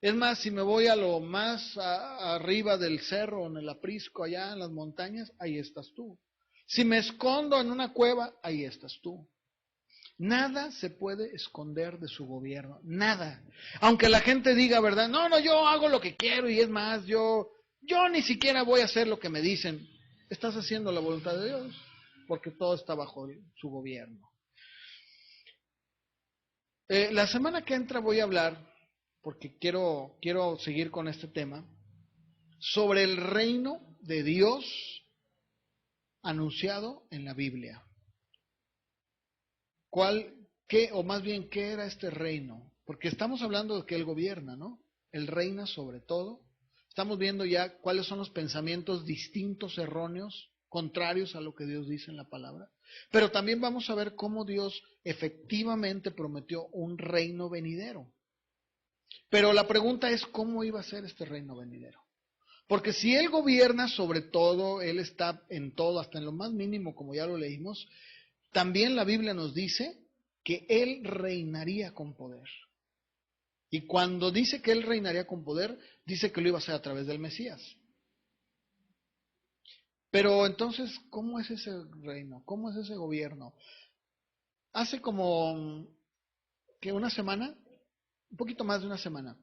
Es más, si me voy a lo más arriba del cerro, en el aprisco, allá en las montañas, ahí estás tú. Si me escondo en una cueva, ahí estás tú. Nada se puede esconder de su gobierno, nada. Aunque la gente diga, ¿verdad? No, yo hago lo que quiero y es más, yo ni siquiera voy a hacer lo que me dicen. Estás haciendo la voluntad de Dios. porque todo está bajo su gobierno. La semana que entra voy a hablar, porque quiero seguir con este tema, sobre el reino de Dios anunciado en la Biblia. O más bien, ¿qué era este reino? Porque estamos hablando de que Él gobierna, ¿no? Él reina sobre todo. Estamos viendo ya cuáles son los pensamientos distintos, erróneos, contrarios a lo que Dios dice en la palabra. Pero también vamos a ver cómo Dios efectivamente prometió un reino venidero. Pero la pregunta es, ¿cómo iba a ser este reino venidero? Porque si Él gobierna sobre todo, Él está en todo, hasta en lo más mínimo, como ya lo leímos, también la Biblia nos dice que Él reinaría con poder. Y cuando dice que Él reinaría con poder, dice que lo iba a hacer a través del Mesías. Pero entonces, ¿cómo es ese reino? ¿Cómo es ese gobierno? Hace como que una semana, un poquito más de una semana,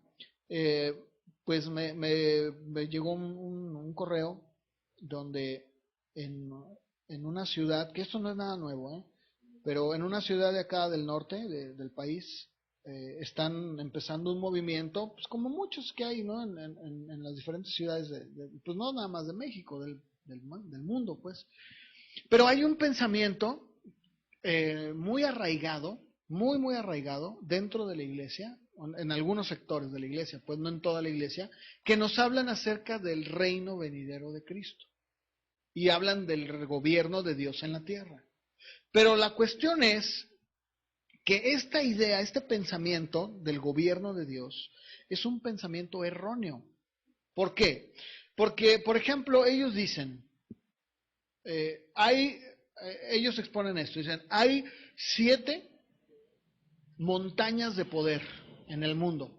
pues me llegó un correo donde en una ciudad, que esto no es nada nuevo, pero en una ciudad de acá del norte del país, están empezando un movimiento, pues como muchos que hay, ¿no? En las diferentes ciudades, pues no nada más de México, del mundo, pues. Pero hay un pensamiento muy arraigado, muy arraigado dentro de la iglesia, en algunos sectores de la iglesia, pues no en toda la iglesia, que nos hablan acerca del reino venidero de Cristo y hablan del gobierno de Dios en la tierra. Pero la cuestión es que esta idea, este pensamiento del gobierno de Dios es un pensamiento erróneo. ¿Por qué? Porque, por ejemplo, ellos dicen, ellos exponen esto, dicen, hay 7 montañas de poder en el mundo.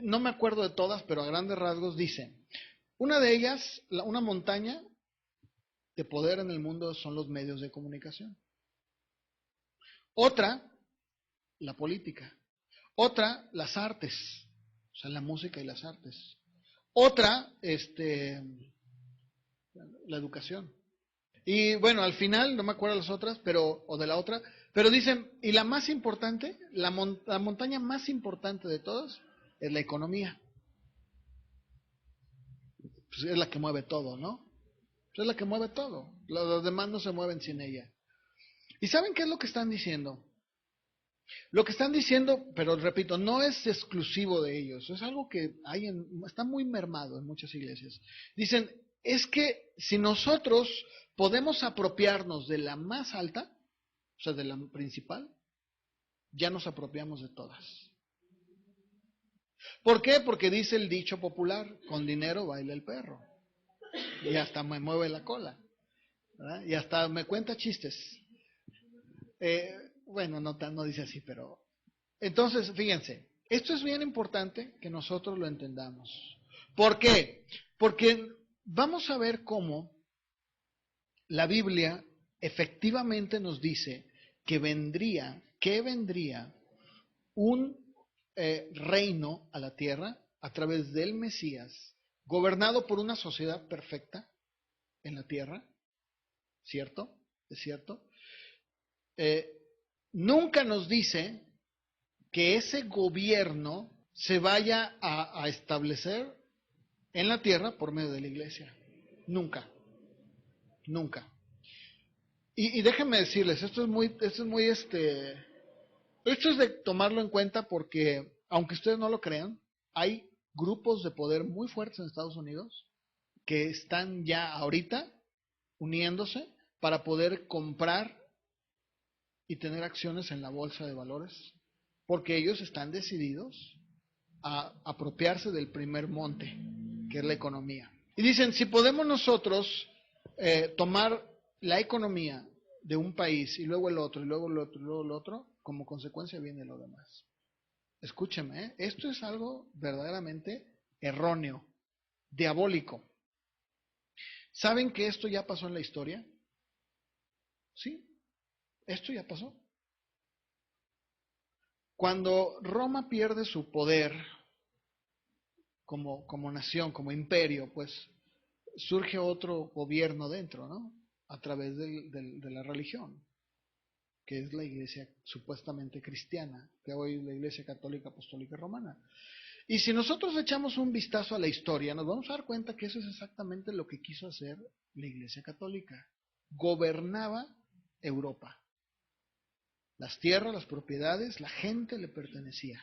No me acuerdo de todas, pero a grandes rasgos dicen, una de ellas, una montaña de poder en el mundo son los medios de comunicación. Otra, la política. Otra, las artes, o sea, la música y las artes. Otra, la educación. Y bueno, al final, no me acuerdo de las otras, o de la otra, pero dicen, y la más importante, la montaña más importante de todas, es la economía. Pues es la que mueve todo, ¿no? Pues es la que mueve todo. Los demás no se mueven sin ella. ¿Y saben qué es lo que están diciendo? Lo que están diciendo, pero repito, no es exclusivo de ellos, es algo que está muy mermado en muchas iglesias. Dicen, es que si nosotros podemos apropiarnos de la más alta, o sea, de la principal, ya nos apropiamos de todas. ¿Por qué? Porque dice el dicho popular, con dinero baila el perro. Y hasta me mueve la cola, ¿verdad? Y hasta me cuenta chistes. Bueno, no dice así, pero... Entonces, fíjense, esto es bien importante que nosotros lo entendamos. ¿Por qué? Porque vamos a ver cómo la Biblia efectivamente nos dice que vendría un reino a la tierra a través del Mesías, gobernado por una sociedad perfecta en la tierra, ¿cierto? ¿Es cierto? Nunca nos dice que ese gobierno se vaya a establecer en la tierra por medio de la iglesia. Nunca. Nunca. Y déjenme decirles, esto es de tomarlo en cuenta porque, aunque ustedes no lo crean, hay grupos de poder muy fuertes en Estados Unidos que están ya ahorita uniéndose para poder comprar y tener acciones en la bolsa de valores, porque ellos están decididos a apropiarse del primer monte, que es la economía. Y dicen, si podemos nosotros tomar la economía de un país y luego el otro, y luego el otro, y luego el otro, como consecuencia viene lo demás. Escúcheme, esto es algo verdaderamente erróneo, diabólico. ¿Saben que esto ya pasó en la historia? Sí, esto ya pasó. Cuando Roma pierde su poder como nación, como imperio, pues surge otro gobierno dentro, ¿no? a través de la religión, que es la iglesia supuestamente cristiana, que hoy es la Iglesia Católica Apostólica Romana. Y si nosotros echamos un vistazo a la historia, nos vamos a dar cuenta que eso es exactamente lo que quiso hacer la Iglesia Católica. Gobernaba Europa. Las tierras, las propiedades, la gente le pertenecía.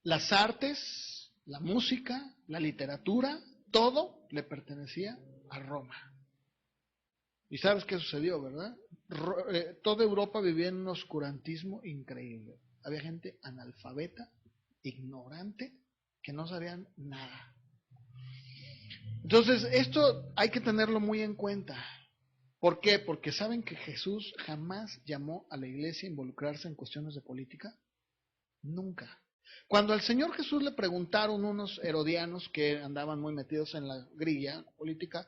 Las artes, la música, la literatura, todo le pertenecía a Roma. Y sabes qué sucedió, ¿verdad? Toda Europa vivía en un oscurantismo increíble. Había gente analfabeta, ignorante, que no sabían nada. Entonces, esto hay que tenerlo muy en cuenta. ¿Por qué? Porque saben que Jesús jamás llamó a la iglesia a involucrarse en cuestiones de política. Nunca. Cuando al Señor Jesús le preguntaron unos herodianos que andaban muy metidos en la grilla política,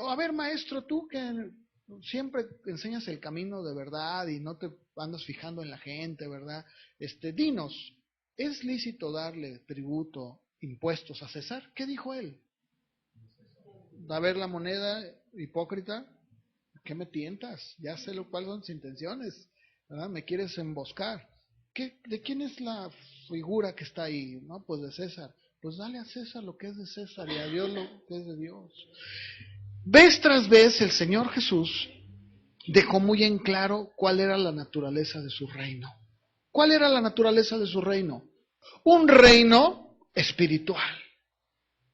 a ver, maestro, tú que siempre enseñas el camino de verdad y no te andas fijando en la gente, ¿verdad? Dinos, ¿es lícito darle tributo, impuestos a César? ¿Qué dijo él? A ver la moneda, hipócrita, ¿qué me tientas? Ya sé cuáles son tus intenciones, ¿verdad? Me quieres emboscar. ¿De quién es la figura que está ahí? No, pues de César. Pues dale a César lo que es de César y a Dios lo que es de Dios. Vez tras vez el Señor Jesús dejó muy en claro cuál era la naturaleza de su reino. ¿Cuál era la naturaleza de su reino? Un reino espiritual.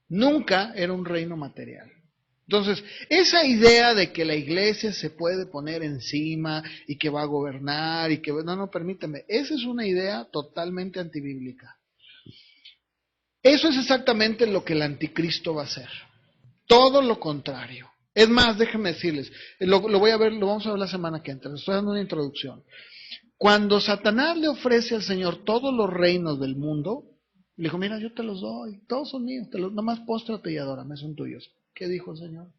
Nunca era un reino material. Entonces, esa idea de que la iglesia se puede poner encima y que va a gobernar y que... No, permíteme. Esa es una idea totalmente antibíblica. Eso es exactamente lo que el anticristo va a hacer. Todo lo contrario. Es más, déjenme decirles, lo vamos a ver la semana que entra. Les estoy dando una introducción. Cuando Satanás le ofrece al Señor todos los reinos del mundo, le dijo, mira, yo te los doy, todos son míos, nomás póstrate y adórame, son tuyos. ¿Qué dijo el Señor?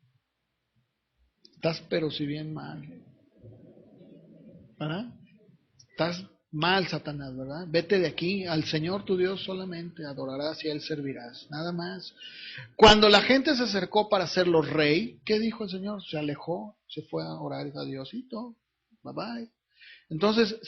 Estás pero si bien mal, ¿verdad? Estás mal, Satanás, ¿verdad? Vete de aquí, al Señor tu Dios solamente adorarás y a Él servirás, nada más. Cuando la gente se acercó para hacerlo rey, ¿qué dijo el Señor? Se alejó, se fue a orar a Diosito, bye bye. Entonces,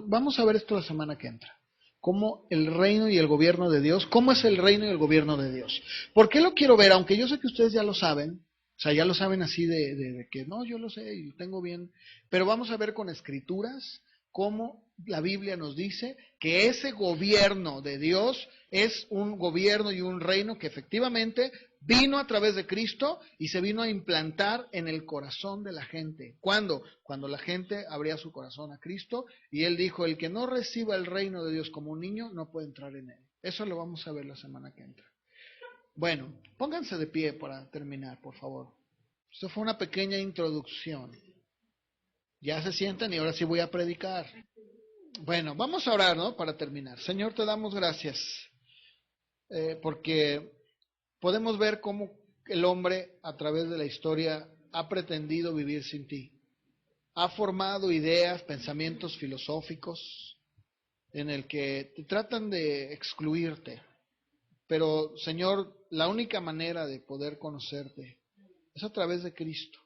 vamos a ver esto la semana que entra. Cómo el reino y el gobierno de Dios, cómo es el reino y el gobierno de Dios. ¿Por qué lo quiero ver? Aunque yo sé que ustedes ya lo saben, o sea, ya lo saben así de que no, yo lo sé y lo tengo bien, pero vamos a ver con escrituras cómo la Biblia nos dice que ese gobierno de Dios es un gobierno y un reino que efectivamente vino a través de Cristo y se vino a implantar en el corazón de la gente. ¿Cuándo? Cuando la gente abría su corazón a Cristo y Él dijo, el que no reciba el reino de Dios como un niño no puede entrar en él. Eso lo vamos a ver la semana que entra. Bueno, pónganse de pie para terminar, por favor. Esto fue una pequeña introducción. Ya se sientan y ahora sí voy a predicar. Bueno, vamos a orar, ¿no? Para terminar. Señor, te damos gracias porque podemos ver cómo el hombre a través de la historia ha pretendido vivir sin ti. Ha formado ideas, pensamientos filosóficos en el que te tratan de excluirte. Pero, Señor, la única manera de poder conocerte es a través de Cristo.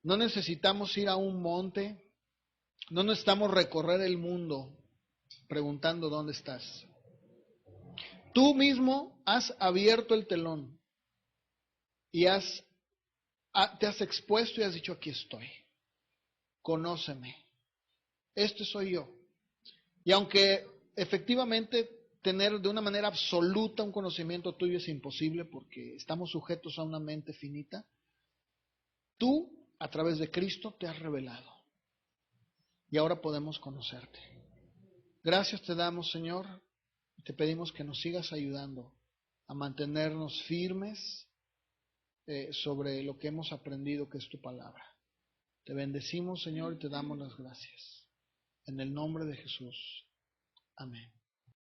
No necesitamos ir a un monte, no necesitamos recorrer el mundo preguntando dónde estás. Tú mismo has abierto el telón y te has expuesto y has dicho, aquí estoy, conóceme, este soy yo. Y aunque efectivamente tener de una manera absoluta un conocimiento tuyo es imposible porque estamos sujetos a una mente finita, tú a través de Cristo te has revelado y ahora podemos conocerte. Gracias te damos, Señor, y te pedimos que nos sigas ayudando a mantenernos firmes sobre lo que hemos aprendido, que es tu palabra. Te bendecimos, Señor, y te damos las gracias. En el nombre de Jesús. Amén.